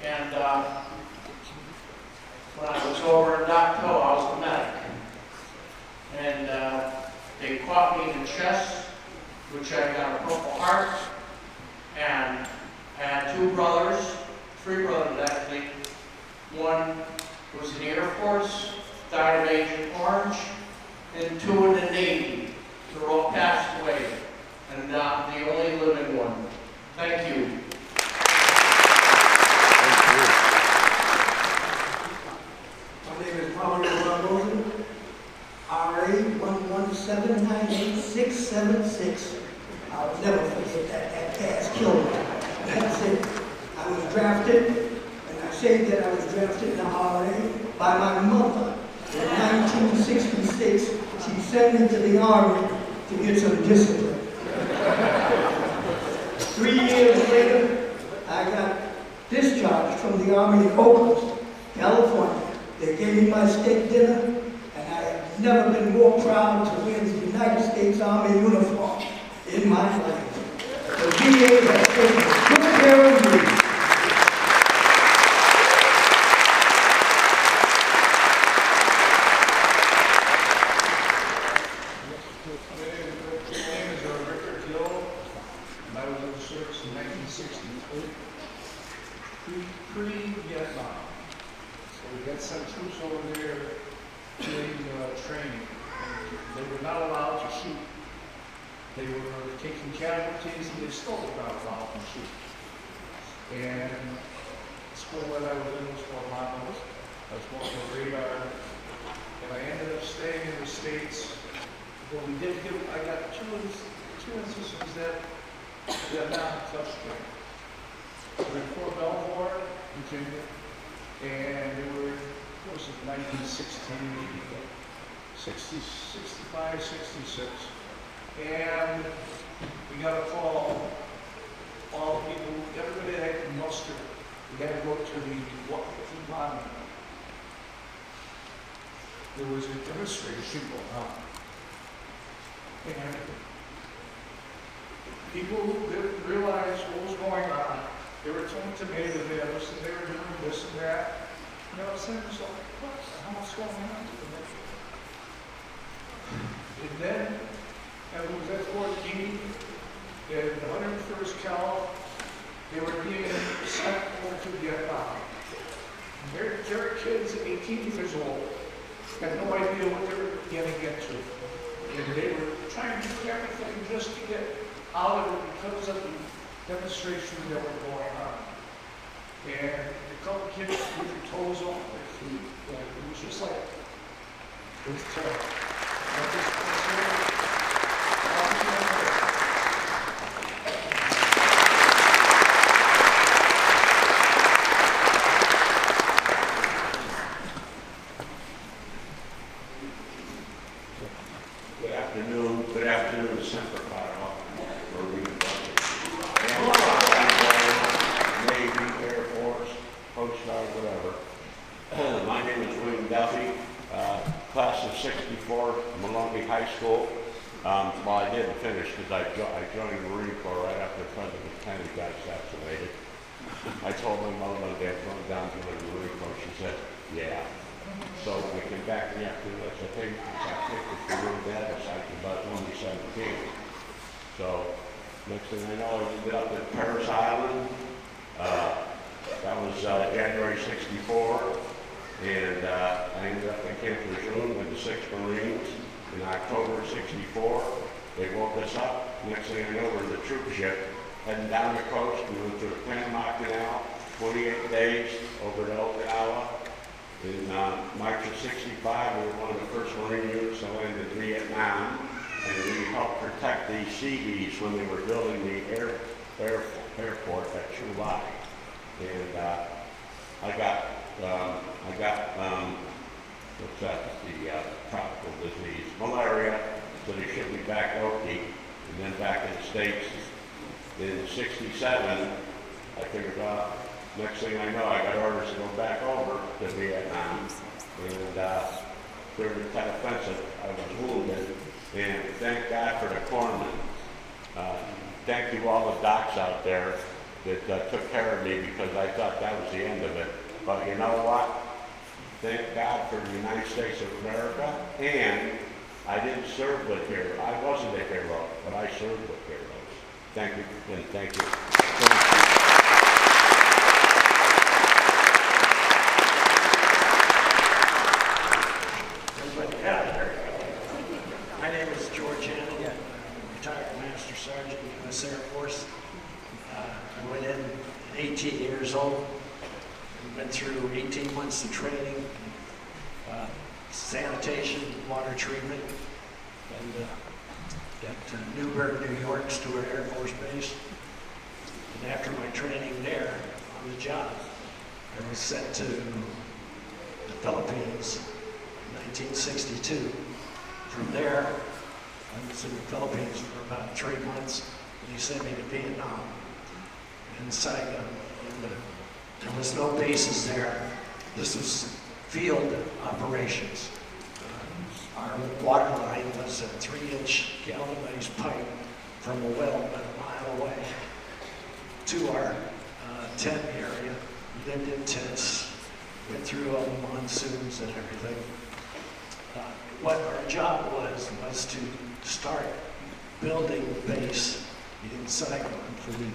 And when I was over in Dock Hill, I was a medic. And they caught me in the chest, which I got a Purple Heart. And I had three brothers actually. One was in the Air Force, died of Agent Orange, and two in the Navy. They're all passed away, and I'm the only living one. Thank you. My name is Robert Rosen, RA 117986676. I'll never forget that gas killed me. That's it. I was drafted, and I say that I was drafted in the RA by my mother in 1966. She sent me to the Army to get some discipline. 3 years later, I got discharged from the Army in Oakland, California. They gave me my steak dinner, and I have never been more proud to wear the United States Army uniform in my life. The VA has taken good care of me. Pre-Vietnam. So we got some troops over there doing training. And they were not allowed to shoot. They were taking casualties, and they still were not allowed to shoot. And the school that I was in was called Monmouth. I was going to radar, and I ended up staying in the States. But we did give, I got two instances that Vietnam touched me. We were in Fort Belvoir, Virginia, and they were, what was it, 1960, 65, 66. And we got a call, all the people, everybody that had mustered, we had to go to the monument. There was a demonstration going on. And people didn't realize what was going on. They were telling tomatoes, they were doing this and that. And I was saying, so, what the hell's going on? And then, I was at 14, in 101st Cal, they were being sent over to Vietnam. They're kids, 18 years old, had no idea what they were going to get to. And they were trying to do everything just to get out of it because of the demonstration that were going on. And a couple of kids with their toes off their feet. And it was just like, it was terrible. Good afternoon, Senator Potter, Meriden, Navy, Air Force, Coast Guard, whatever. My name is William Duffy, class of '64, Maloney High School. Well, I didn't finish because I joined the Marine Corps right after President Kennedy got assassinated. I told my mother one day, I'm going down to the Marine Corps. She said, yeah. So we came back in the afternoon. I said, hey, I think if we were dead, I said, about 2017. So next thing I know, I ended up at Paris Island. That was January '64. And I ended up in Camp Lejeune with the 6th Marines in October '64. They woke us up. Next thing I know, we're in the troop ship heading down the coast. We went through the Panama Canal, 28 days over to Okinawa. In March of '65, we were one of the first Marine units that landed in Vietnam, and we helped protect the Seabees when they were building the airport at Chu Lai. And I got what's that? The tropical disease, malaria. So they shipped me back to Okie, and then back in the States. In '67, I figured out. Next thing I know, I got orders to go back over to Vietnam, and during the Tet Offensive. I was wounded, and thank God for the corpsmen. Thank you all the docs out there that took care of me, because I thought that was the end of it. But you know what? Thank God for the United States of America, and I didn't serve with heroes. I wasn't a hero, but I served with heroes. Thank you, and thank you. My name is George Hannon, retired Master Sergeant, U.S. Air Force. I went in at 18 years old, went through 18 months of training, sanitation, water treatment, and at Newburgh, New York, Stewart Air Force Base. And after my training there, on the job, I was sent to the Philippines in 1962. From there, I was in the Philippines for about 3 months. And he sent me to Vietnam and Saigon. And there was no bases there. This was field operations. Our water line was a 3-inch galvanized pipe from a well about a mile away to our tent area. We lived in tents, went through all the monsoons and everything. What our job was to start building the base in Saigon for the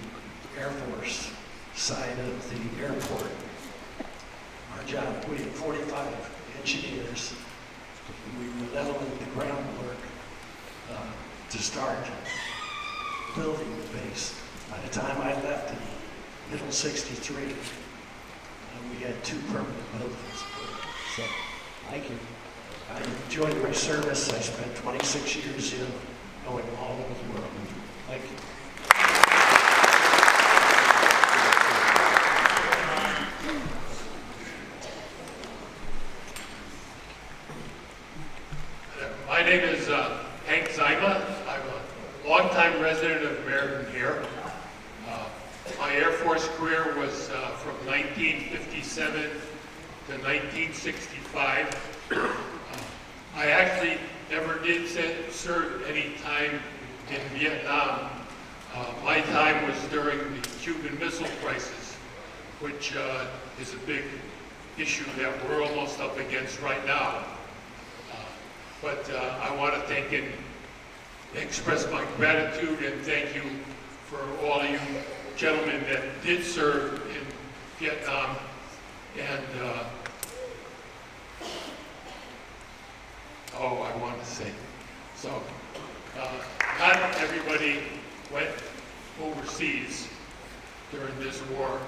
Air Force side of the airport. Our job, we had 45 engineers. We were leveling the groundwork to start building the base. By the time I left in middle '63, we had 2 permanent buildings. So, thank you. I enjoyed my service. I spent 26 years going all over the world. Thank you. My name is Hank Zyma. I'm a longtime resident of Meriden here. My Air Force career was from 1957 to 1965. I actually never did serve any time in Vietnam. My time was during the Cuban Missile Crisis, which is a big issue that we're almost up against right now. But I want to thank and express my gratitude and thank you for all of you gentlemen that did serve in Vietnam. And I want to say, so not everybody went overseas during this war.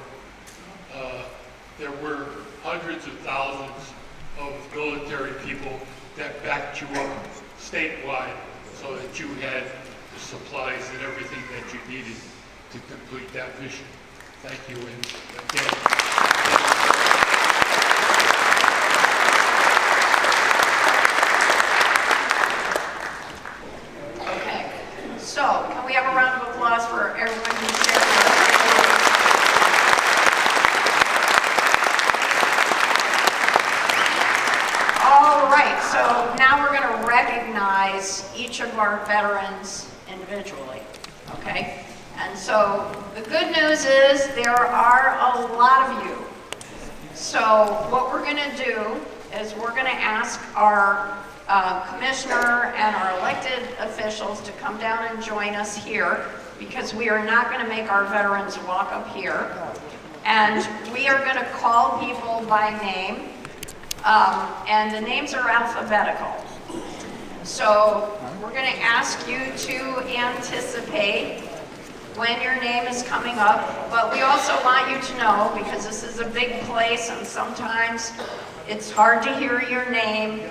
There were hundreds of thousands of military people that backed you up statewide so that you had the supplies and everything that you needed to complete that mission. Thank you, and again, Okay, so can we have a round of applause for everyone who shared their All right, so now we're going to recognize each of our veterans individually, okay? And so the good news is there are a lot of you. So what we're going to do is we're going to ask our commissioner and our elected officials to come down and join us here, because we are not going to make our veterans walk up here. And we are going to call people by name, and the names are alphabetical. So we're going to ask you to anticipate when your name is coming up, but we also want you to know, because this is a big place and sometimes it's hard to hear your name,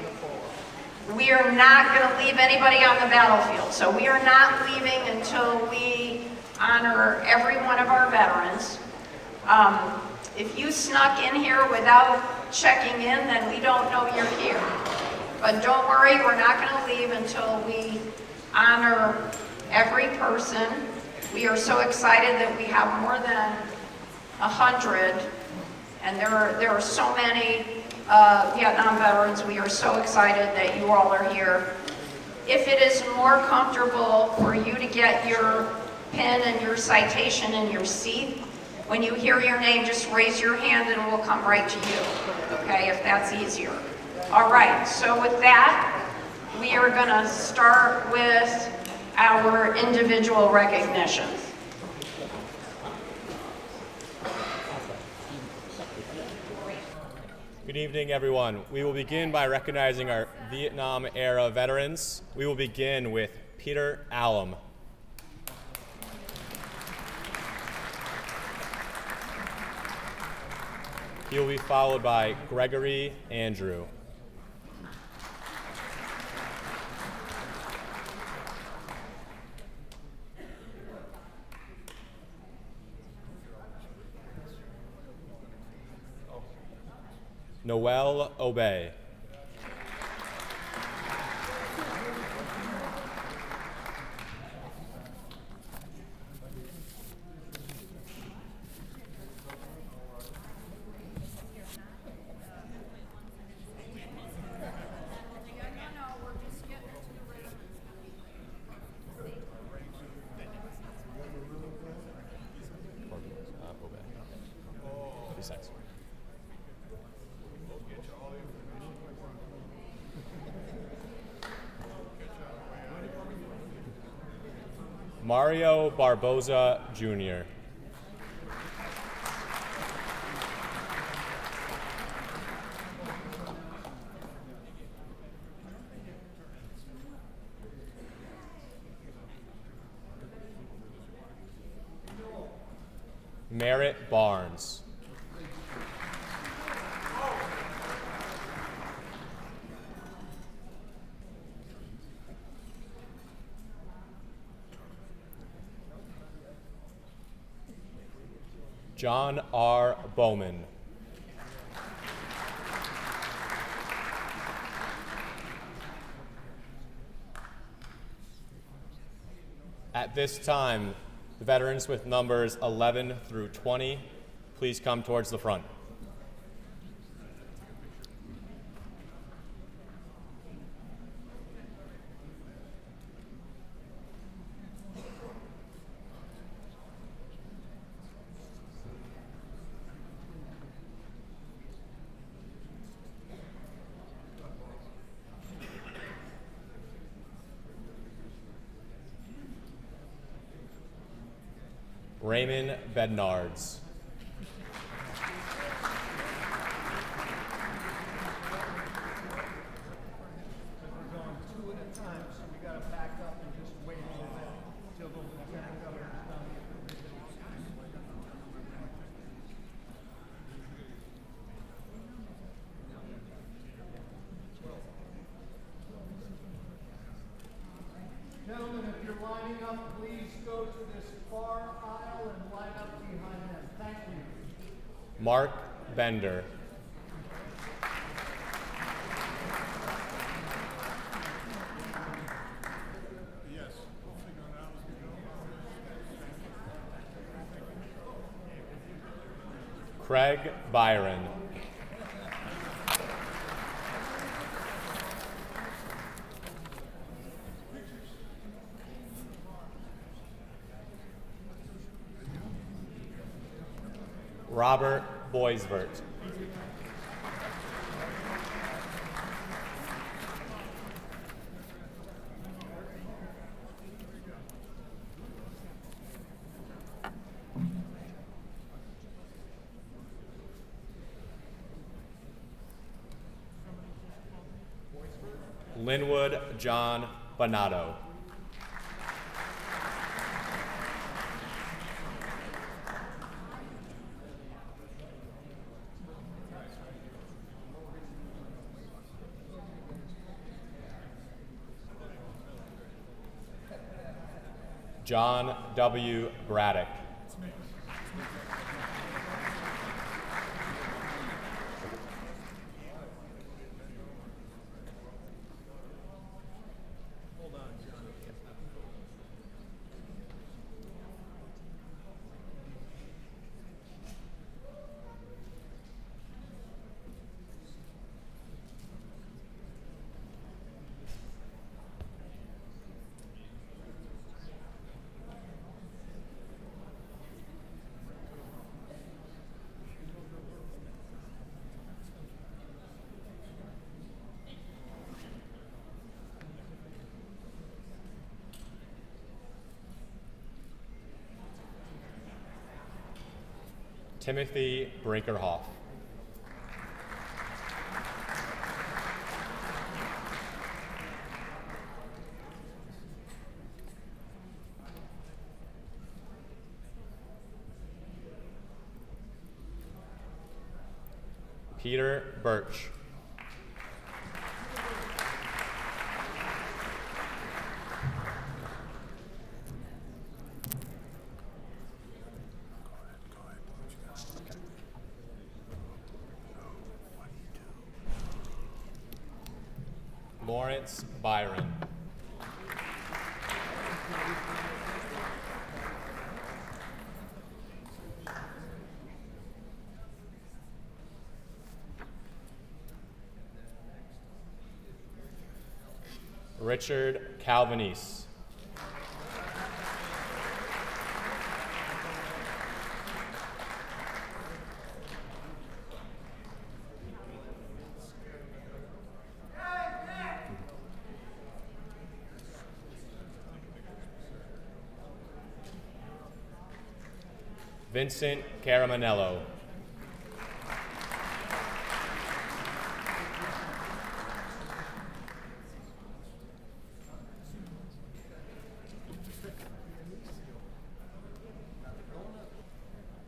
we are not going to leave anybody on the battlefield. So we are not leaving until we honor every one of our veterans. If you snuck in here without checking in, then we don't know you're here. But don't worry, we're not going to leave until we honor every person. We are so excited that we have more than 100, and there are so many Vietnam veterans. We are so excited that you all are here. If it is more comfortable for you to get your pen and your citation in your seat, when you hear your name, just raise your hand and we'll come right to you, okay, if that's easier. All right, so with that, we are going to start with our individual recognitions. Good evening, everyone. We will begin by recognizing our Vietnam-era veterans. We will begin with Peter Allam. He will be followed by Gregory Andrew. Noel Obey. Mario Barboza, Jr. Merritt Barnes. John R. Bowman. At this time, the veterans with numbers 11 through 20, please come towards the front. Raymond Bednards. Gentlemen, if you're lining up, please go to this far aisle and line up behind them. Thank you. Mark Bender. Craig Byron. Robert Boisvert. Linwood John Bonato. John W. Braddock. Timothy Brinkerhoff. Peter Birch. Lawrence Byron. Richard Calvanese. Vincent Caramanello.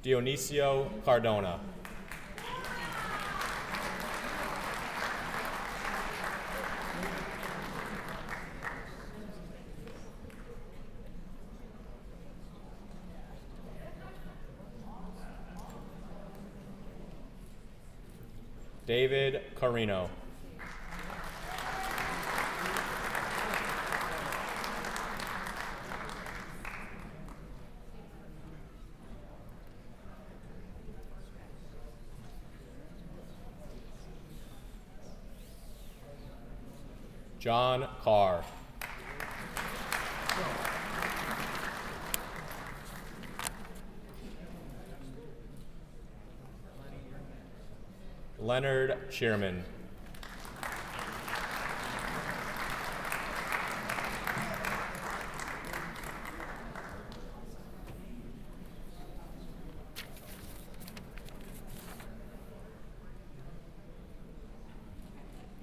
Dionisio Cardona. David Carino. John Carr. Leonard Shearman.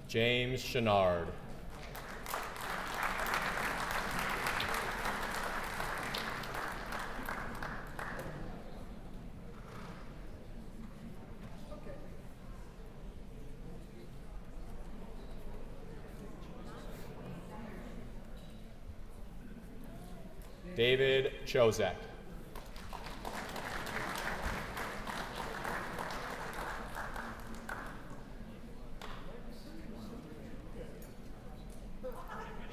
James Chenard. David Chozek.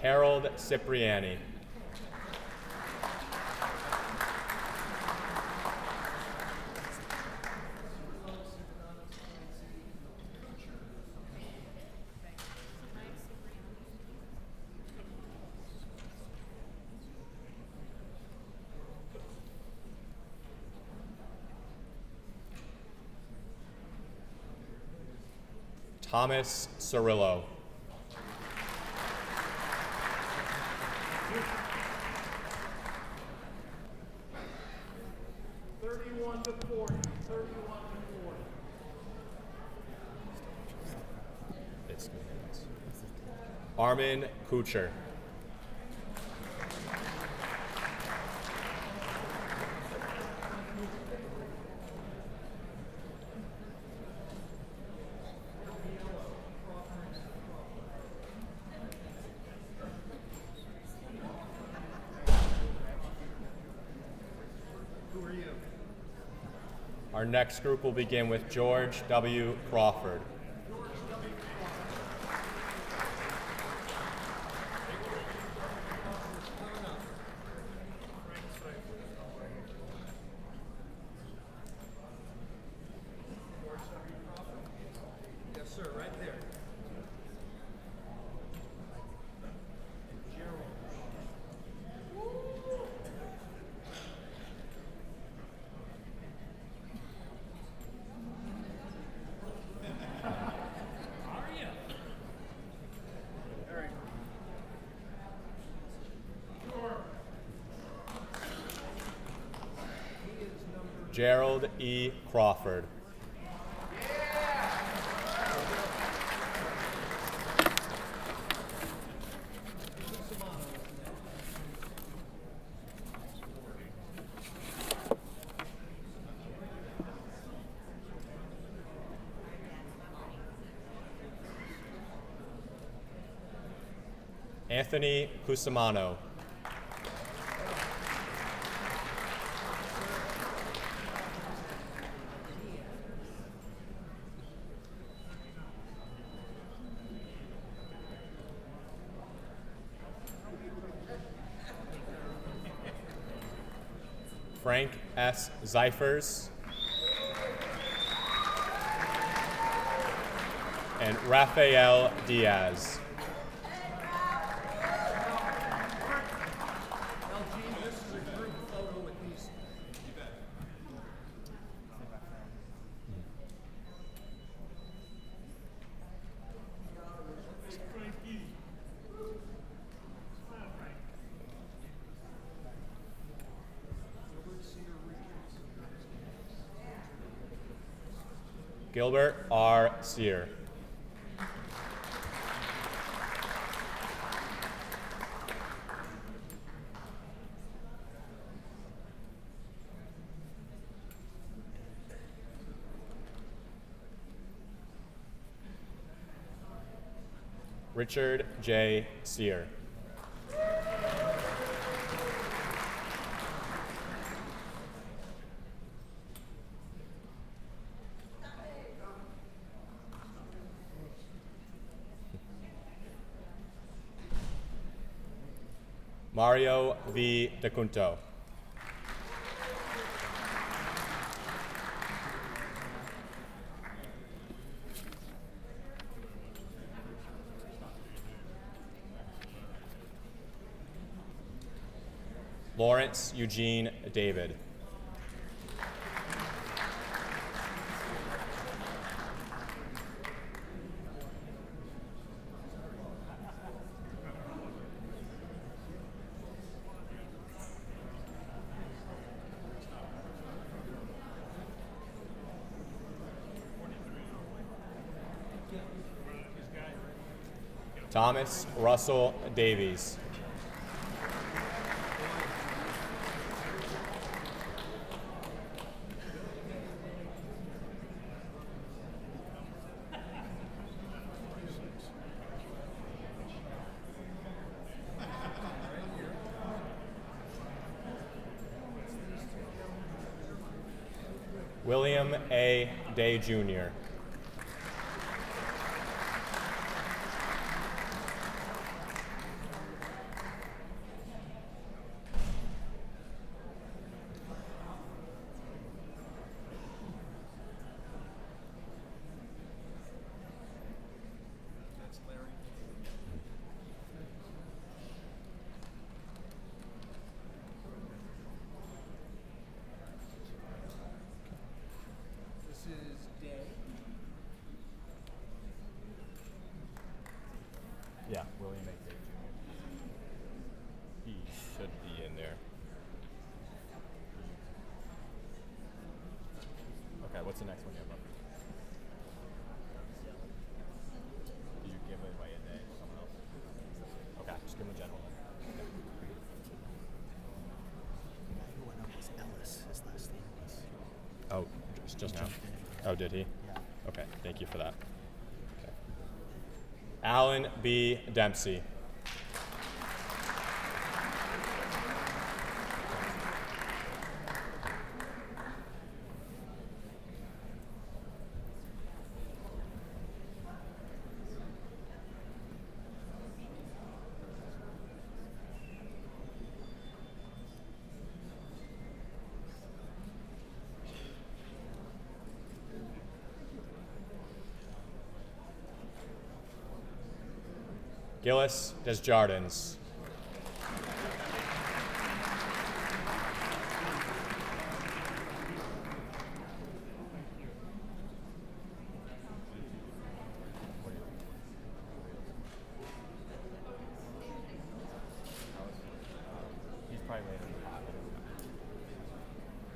Harold Cipriani. Thomas Cirillo. Armin Kucher. Our next group will begin with George W. Crawford. Yes, sir, right there. Gerald E. Crawford. Anthony Cusimano. Frank S. Zeifers. And Rafael Diaz. Gilbert R. Sear. Richard J. Sear. Mario V. DeCunto. Lawrence Eugene David. Thomas Russell Davies. William A. Day, Jr. Yeah, William A. Day, Jr. He should be in there. Okay, what's the next one you have up? Do you give away a day to someone else? Okay, just give him a general then. Oh, just now? Oh, did he? Yeah. Okay, thank you for that. Okay. Alan B. Dempsey. Gillis Desjardins.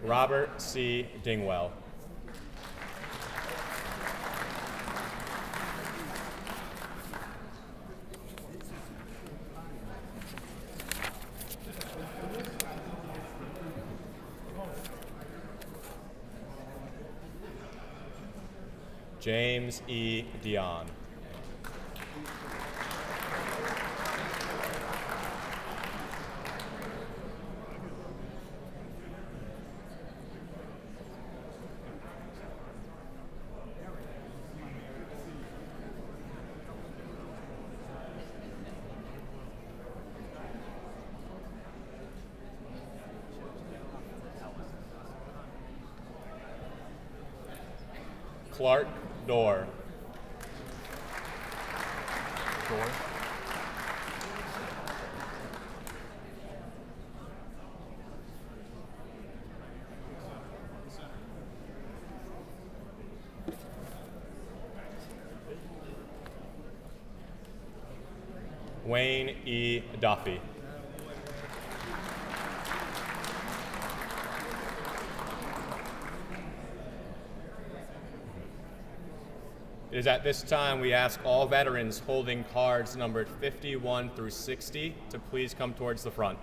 Robert C. Dingwell. James E. Dion. Clark Dorr. Dorr. Wayne E. Duffy. It is at this time we ask all veterans holding cards numbered 51 through 60 to please come towards the front.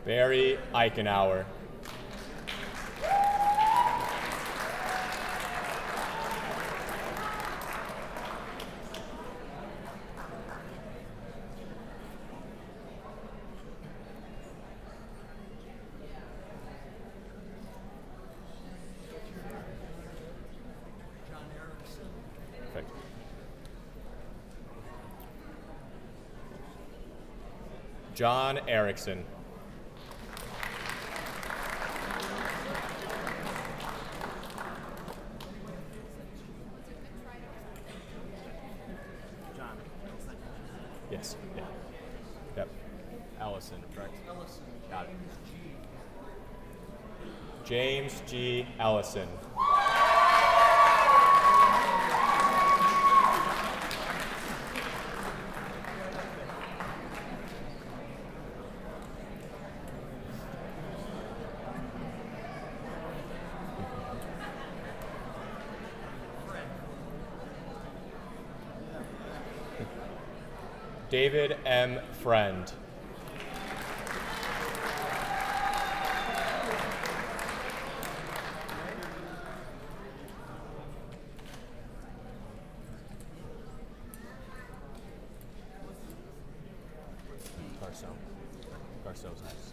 Barry Eichenauer. Perfect. John Erickson. Yes. Yeah. Yep. Ellison, correct? Ellison. Got it. James G. Ellison. David M. Friend. Garceau's next.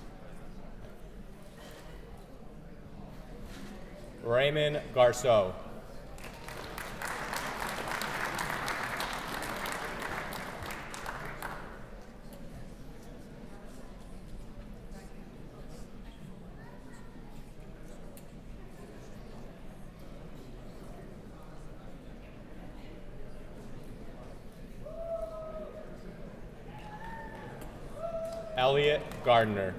Raymond Garceau. Elliot Gardner.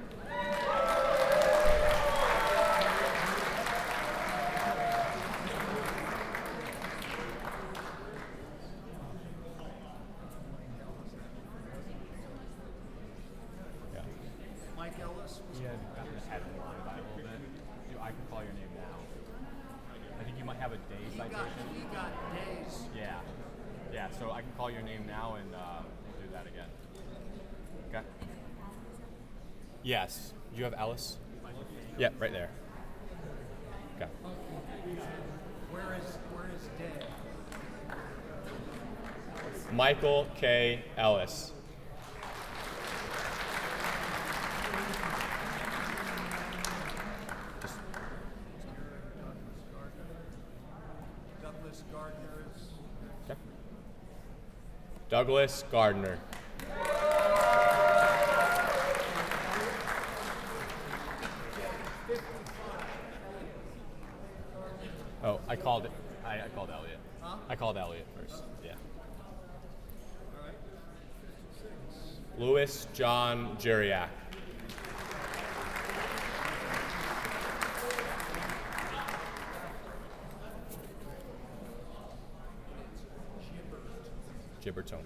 Mike Ellis. Yeah, got the head in line by a little bit. I can call your name now. I think you might have a day citation. He got days. Yeah. Yeah, so I can call your name now and we'll do that again. Okay. Yes. Do you have Ellis? Yep, right there. Okay. Where is Day? Michael K. Ellis. Douglas Gardner is. Okay. Douglas Gardner. Oh, I called it. I called Elliot. Huh? I called Elliot first. Yeah. All right. Louis John Juriak. Gibbertoni.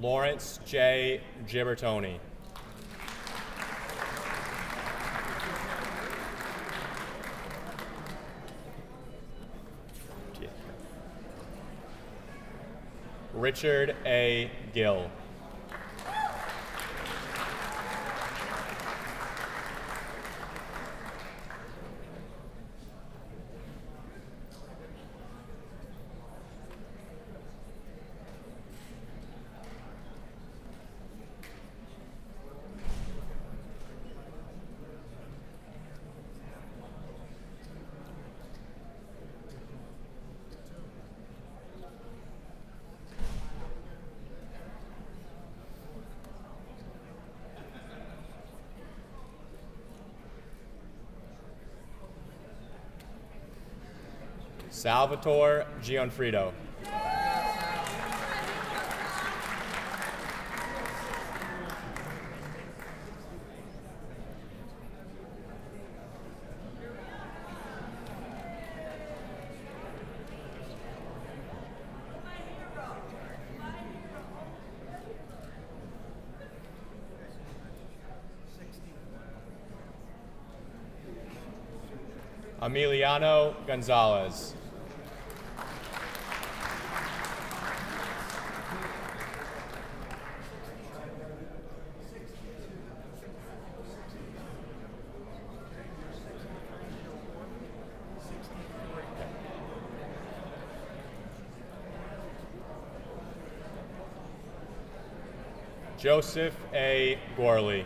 Lawrence J. Gibbertoni. Richard A. Gill. Salvatore Gianfrido. Emiliano Gonzalez. Joseph A. Gorley.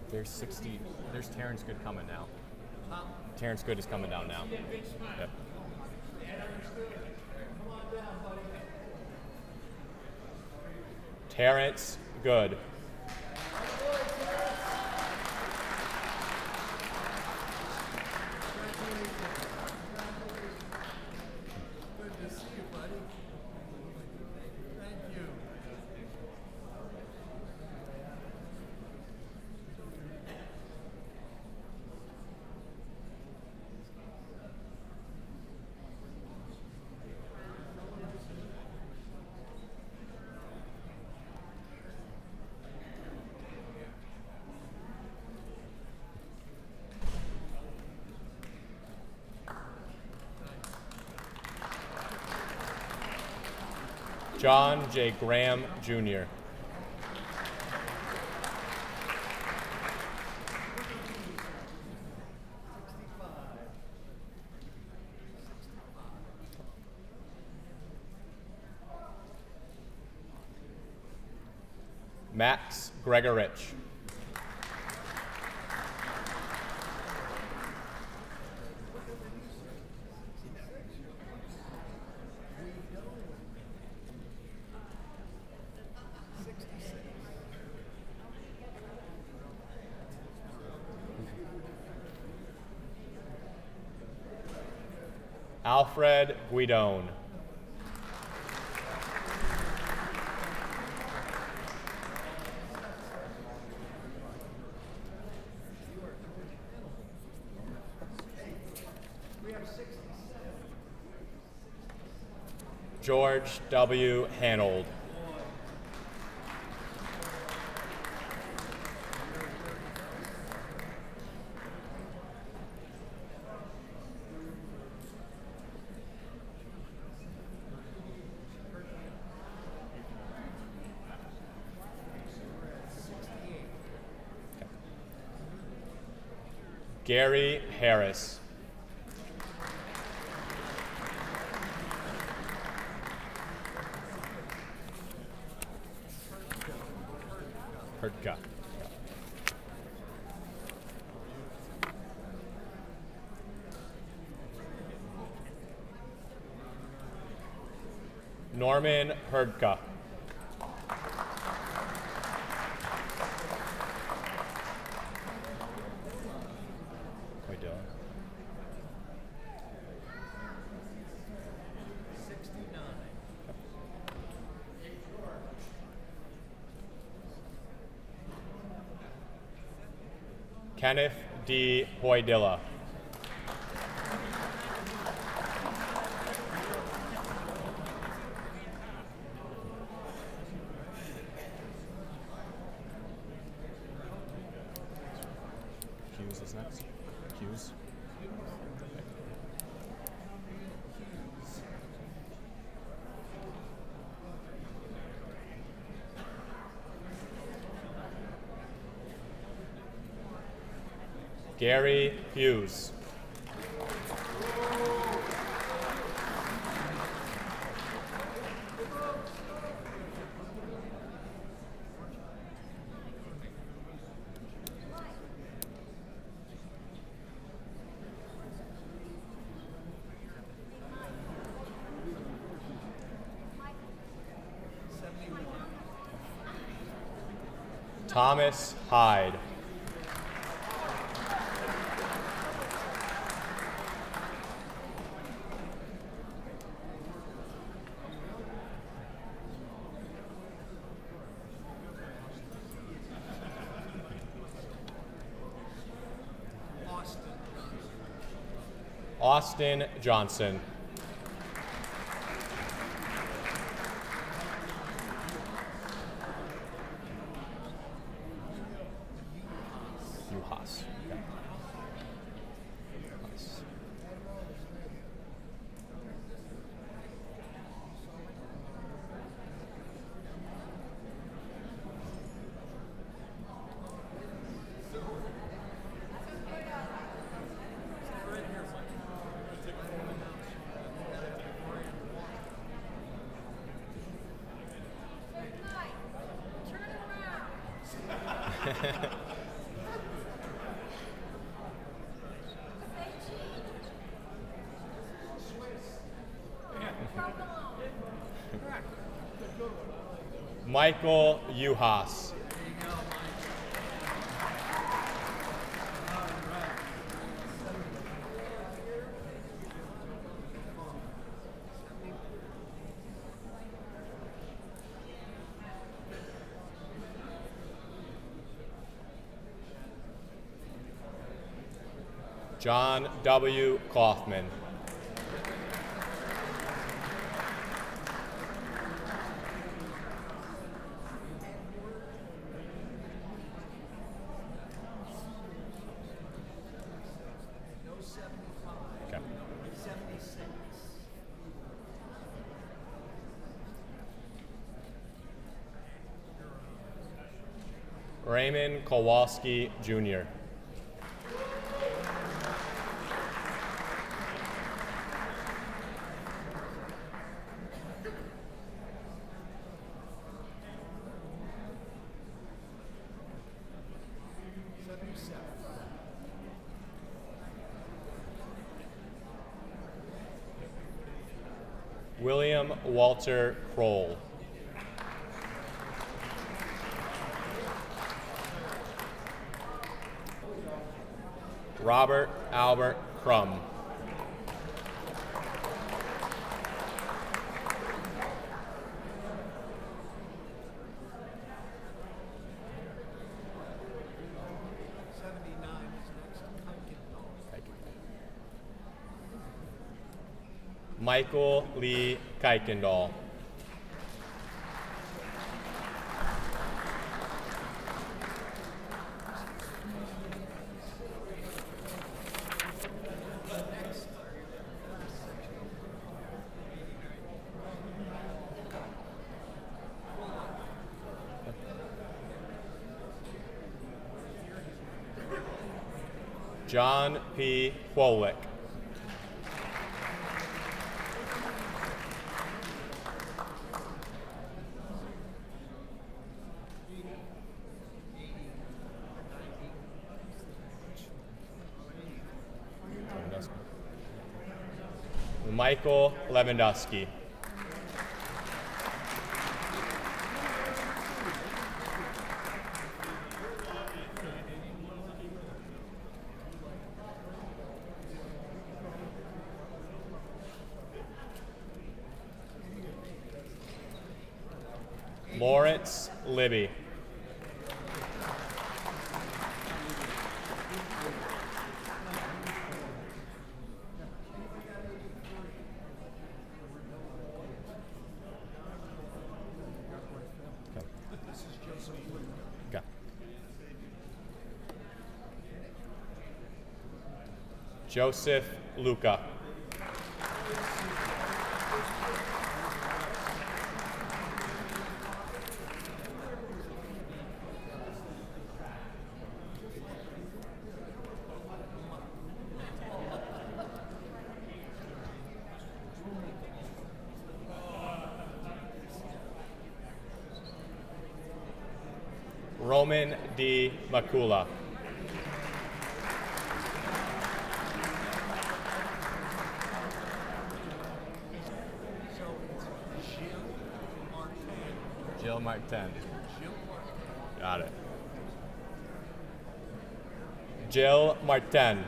There's 60. There's Terrence Good coming now. Terrence Good is coming down now. Yep. Terrence Good. Good to see you, buddy. Thank you. John J. Graham, Jr. Max Gregorich. Alfred Guidone. George W. Hanold. Gary Harris. Hertka. Norman Herdka. Kenneth D. Hoydilla. Hughes is next. Hughes. Gary Hughes. Thomas Hyde. Austin Johnson. Uhas. Okay. Nice. Michael Uhas. John W. Kaufman. Okay. Raymond Kowalski, Jr. William Walter Kroll. Robert Albert Crum. Michael Lee Kuykendall. John P. Kwolick. Michael Lewandowski. Lawrence Libby. Joseph Luca. Roman D. Makula. Jill Martin. Got it. Jill Martin.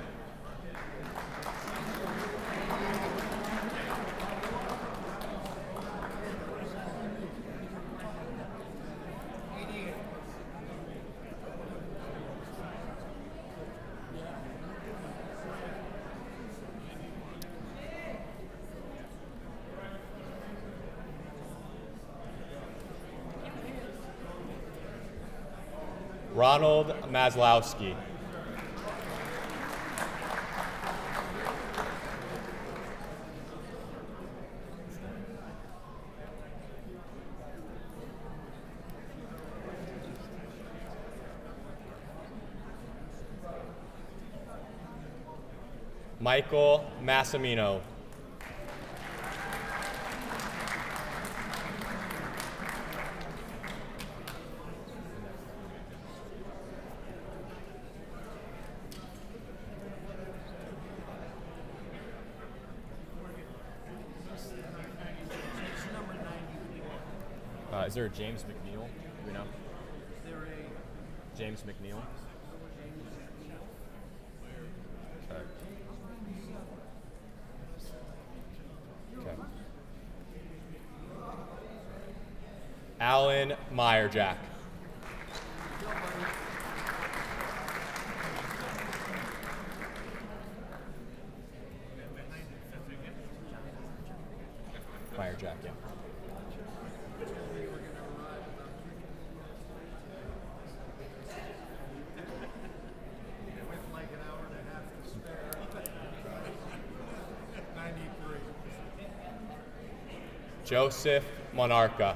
Ronald Maslowski. Michael Massimino. Is there a James McNeil? Do we know? James McNeil? Okay. Okay. Alan Meyerjack. Meyerjack, yeah. Joseph Monarca.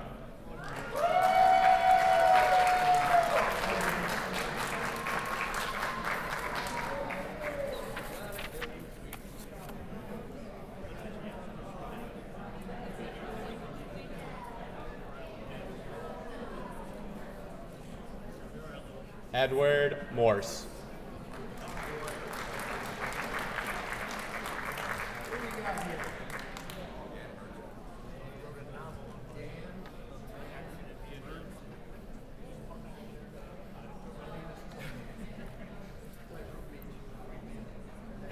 Edward Morse.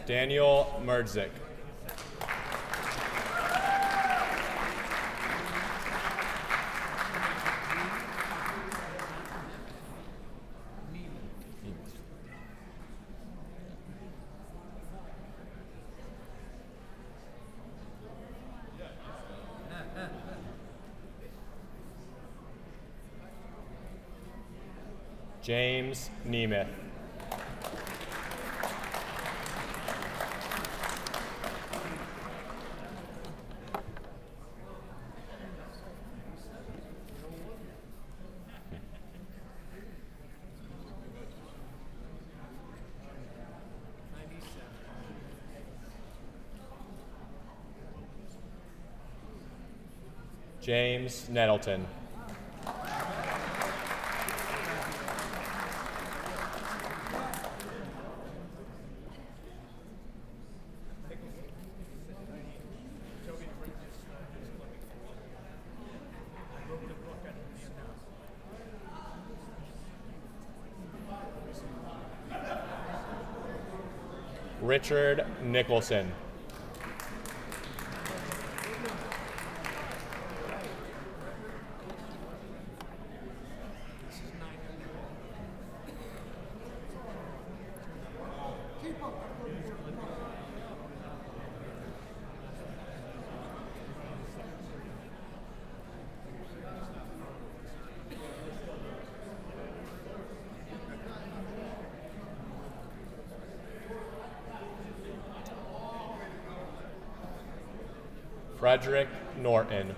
Daniel Merdzik. James Nemeth. James Nettleton. Richard Nicholson. Frederick Norton.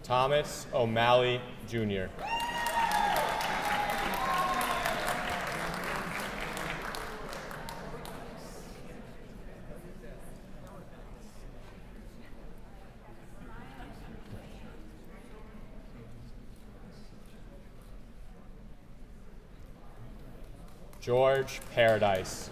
Thomas O'Malley, Jr. George Paradise.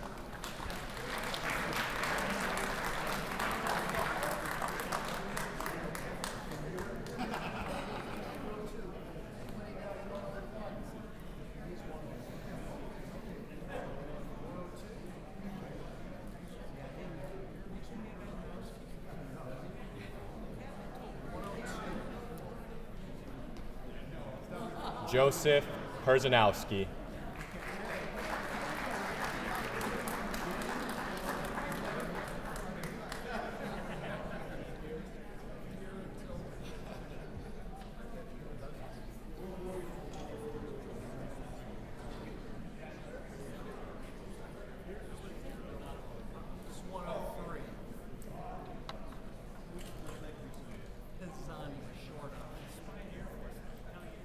Joseph Perzanowski.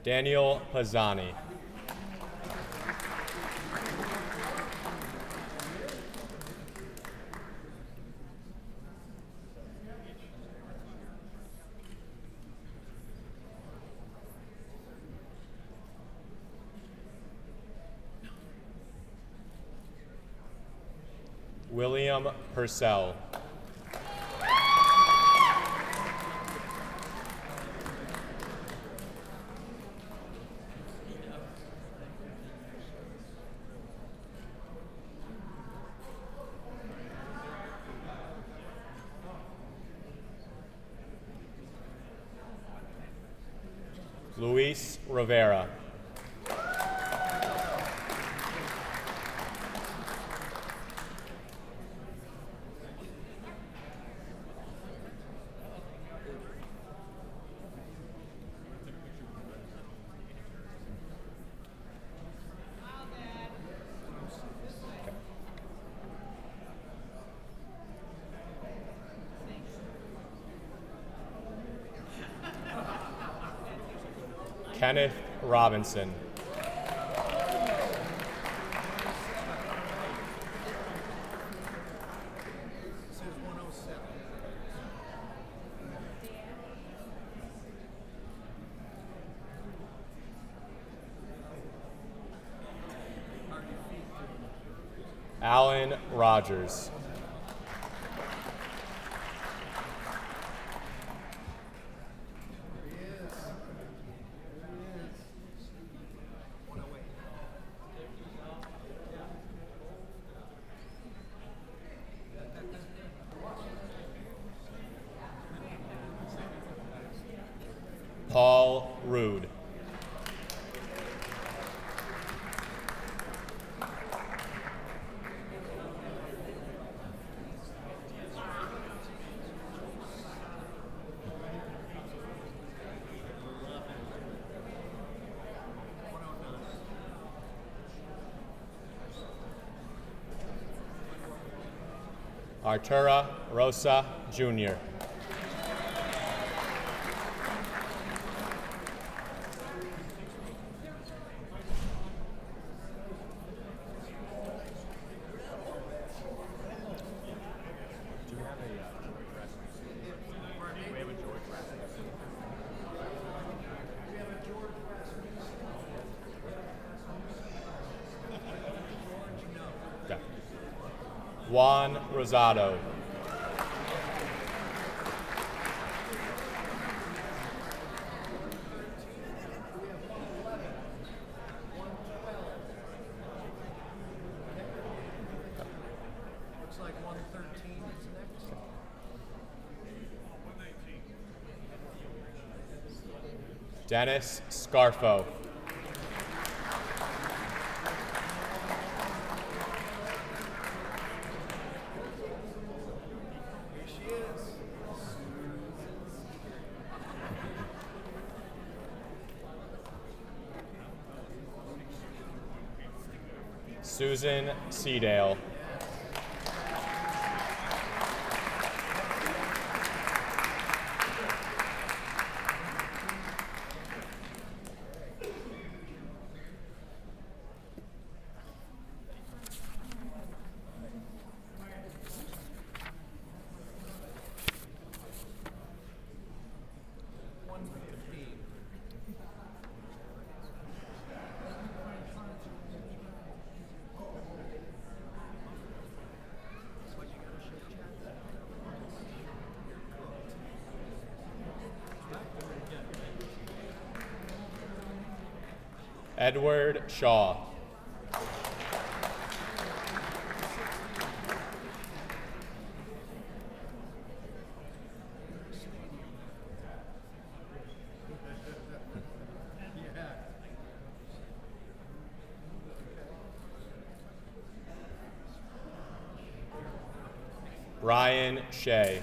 Daniel Pizzani. William Purcell. Luis Rivera. Kenneth Robinson. Alan Rogers. Paul Rude. Artura Rosa, Jr. Juan Rosado. Looks like 113 is next. Dennis Scarfo. Susan Seedale. Edward Shaw. Brian Shea.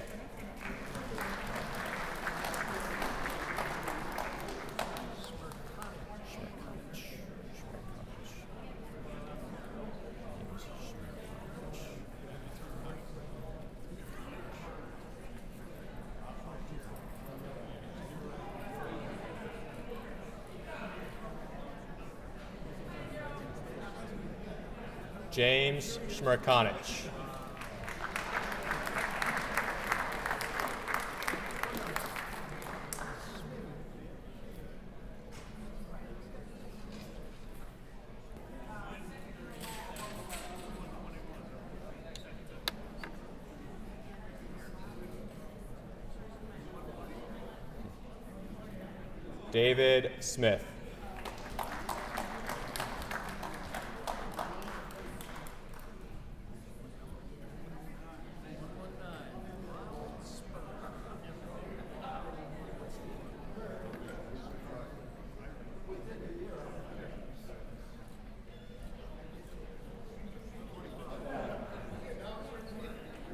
James Shmerkonich. David Smith.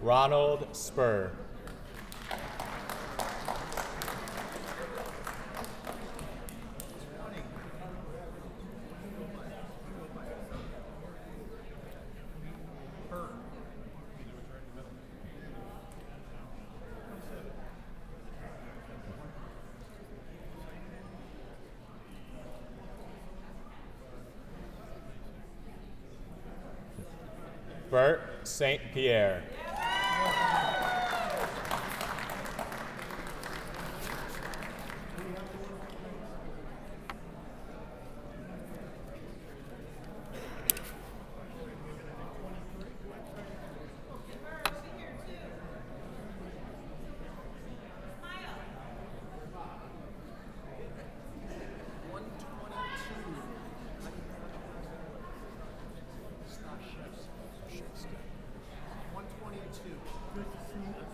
Ronald Spur. Bert St. Pierre.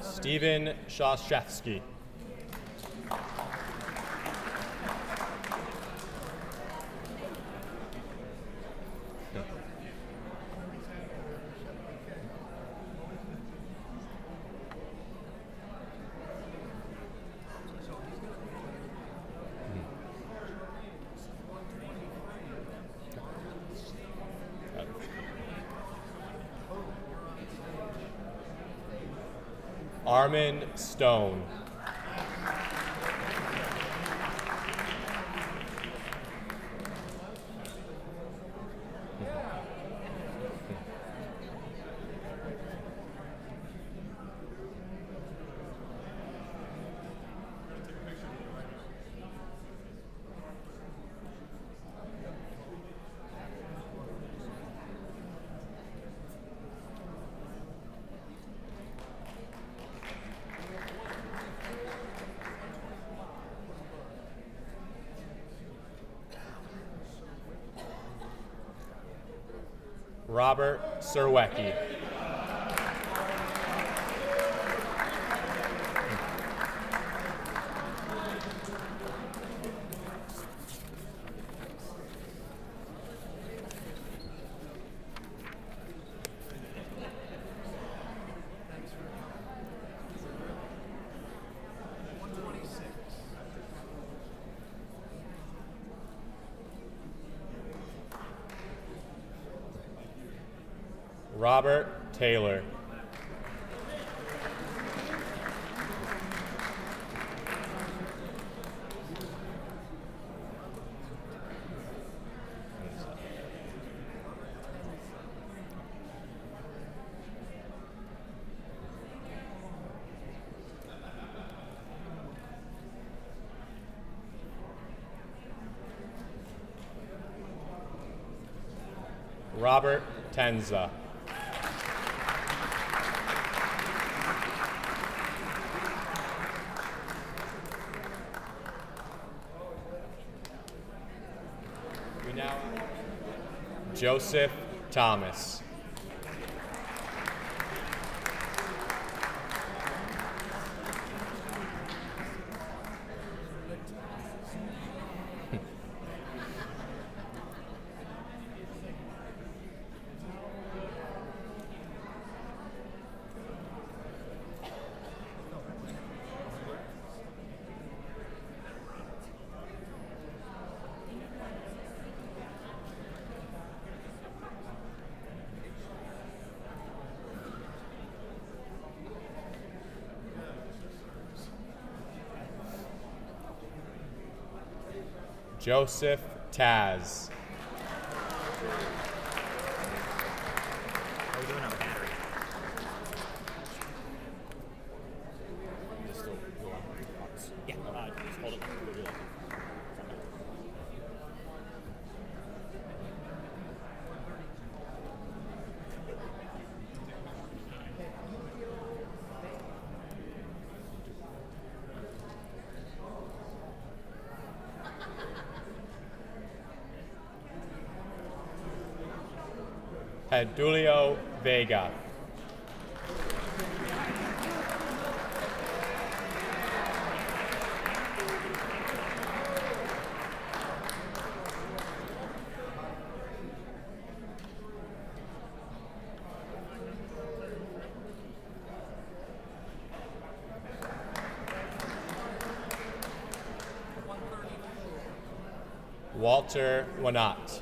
Stephen Shashevsky. Armin Stone. Robert Serwecki. Robert Taylor. Robert Tenza. We now Joseph Thomas. Joseph Taz. How are we doing on the battery? Just still go on. Yeah, just hold it. We'll do that. Edulio Vega. Walter Wanat.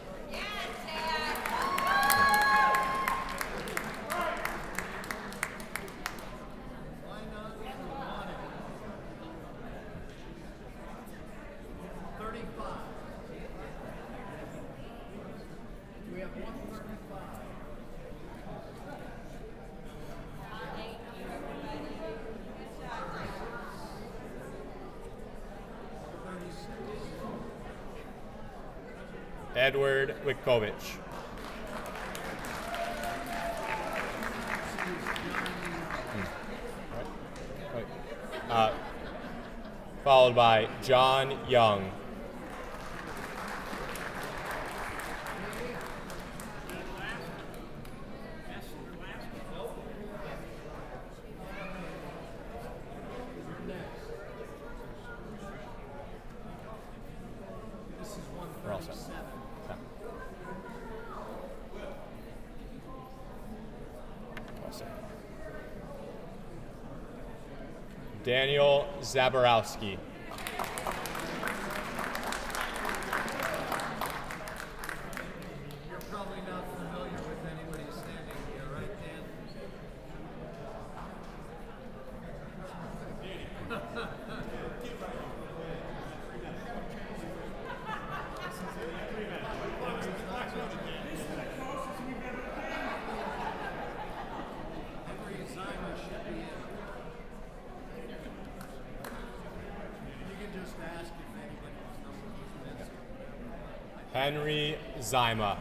Edward Witkovich. Followed by John Young. We're all set. Yeah. All set. Daniel Zaborowski. You're probably not familiar with anybody standing here, right, Dan? Henry Zyma.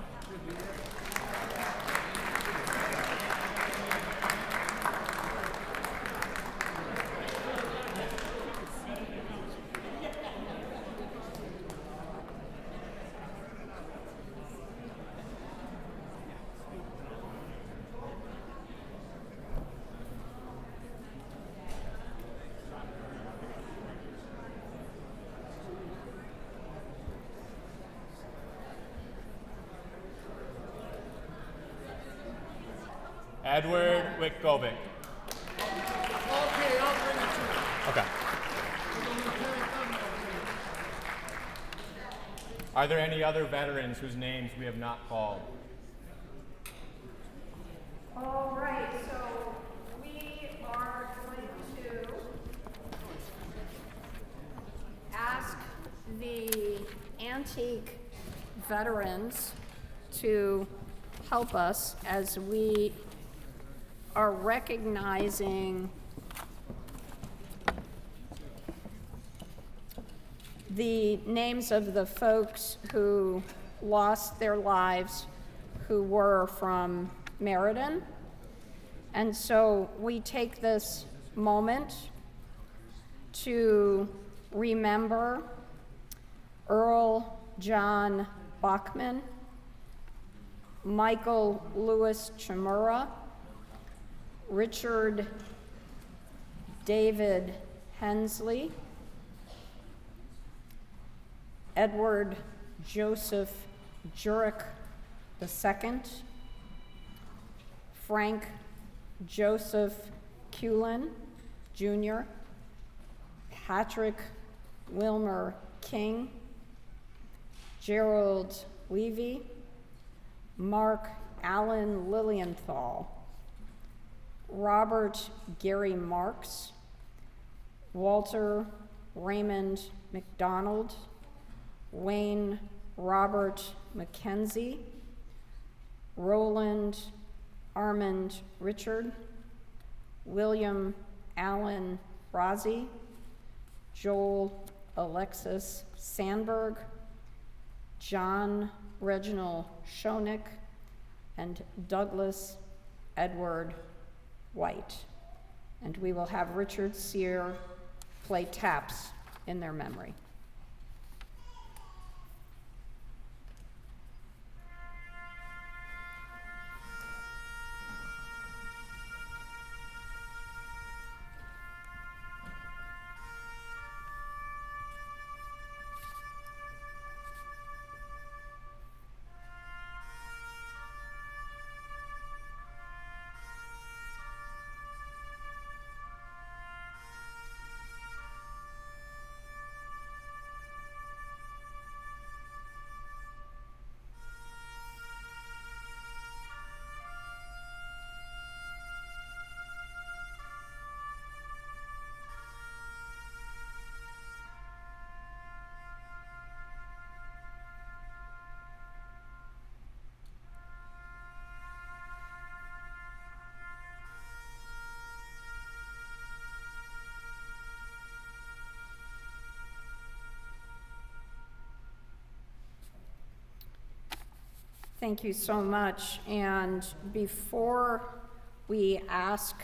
Edward Witkovic. Okay, I'll bring it to you. Okay. Are there any other veterans whose names we have not called? All right, so we are going to ask the antique veterans to help us as we are recognizing the names of the folks who lost their lives who were from Meriden. And so we take this moment to remember Earl John Bachman, Michael Louis Chimura, Richard David Hensley, Edward Joseph Jurek II, Frank Joseph Cullen Jr., Patrick Wilmer King, Gerald Levy, Mark Allen Lilienthal, Robert Gary Marks, Walter Raymond McDonald, Wayne Robert McKenzie, Roland Armand Richard, William Allen Rozzi, Joel Alexis Sandberg, John Reginald Schoenick, and Douglas Edward White. And we will have Richard Sear play taps in their memory. Thank you so much. And before we ask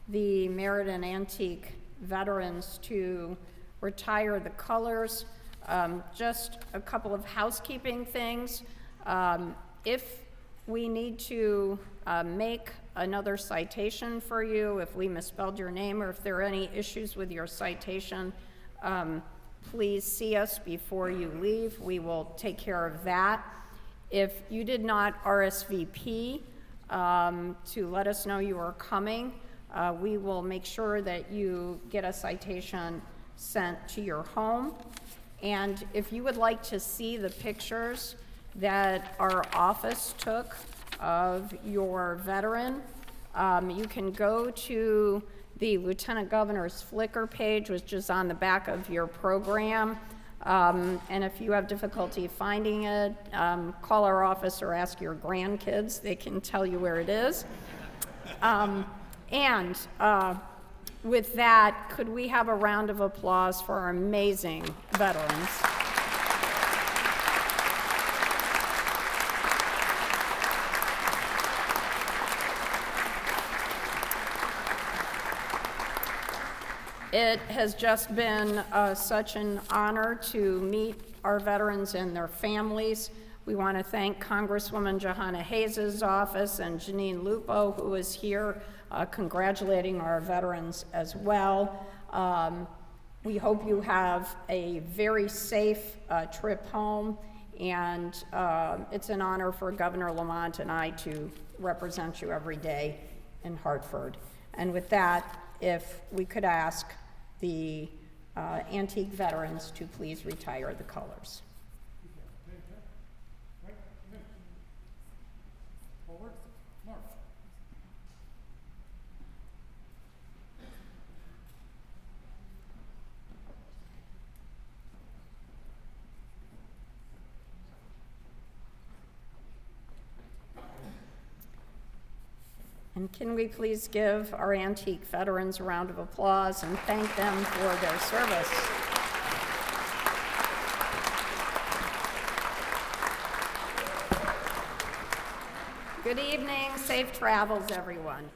the Meriden Antique veterans to retire the colors, just a couple of housekeeping things. If we need to make another citation for you, if we misspelled your name or if there are any issues with your citation, please see us before you leave. We will take care of that. If you did not RSVP to let us know you are coming, we will make sure that you get a citation sent to your home. And if you would like to see the pictures that our office took of your veteran, you can go to the Lieutenant Governor's Flickr page, which is on the back of your program. And if you have difficulty finding it, call our office or ask your grandkids. They can tell you where it is. With that, could we have a round of applause for our amazing veterans? It has just been such an honor to meet our veterans and their families. We want to thank Congresswoman Johanna Hayes' office and Janine Lupo, who is here congratulating our veterans as well. We hope you have a very safe trip home, and it's an honor for Governor Lamont and I to represent you every day in Hartford. And with that, if we could ask the antique veterans to please retire the colors. And can we please give our antique veterans a round of applause and thank them for their service? Good evening, safe travels, everyone.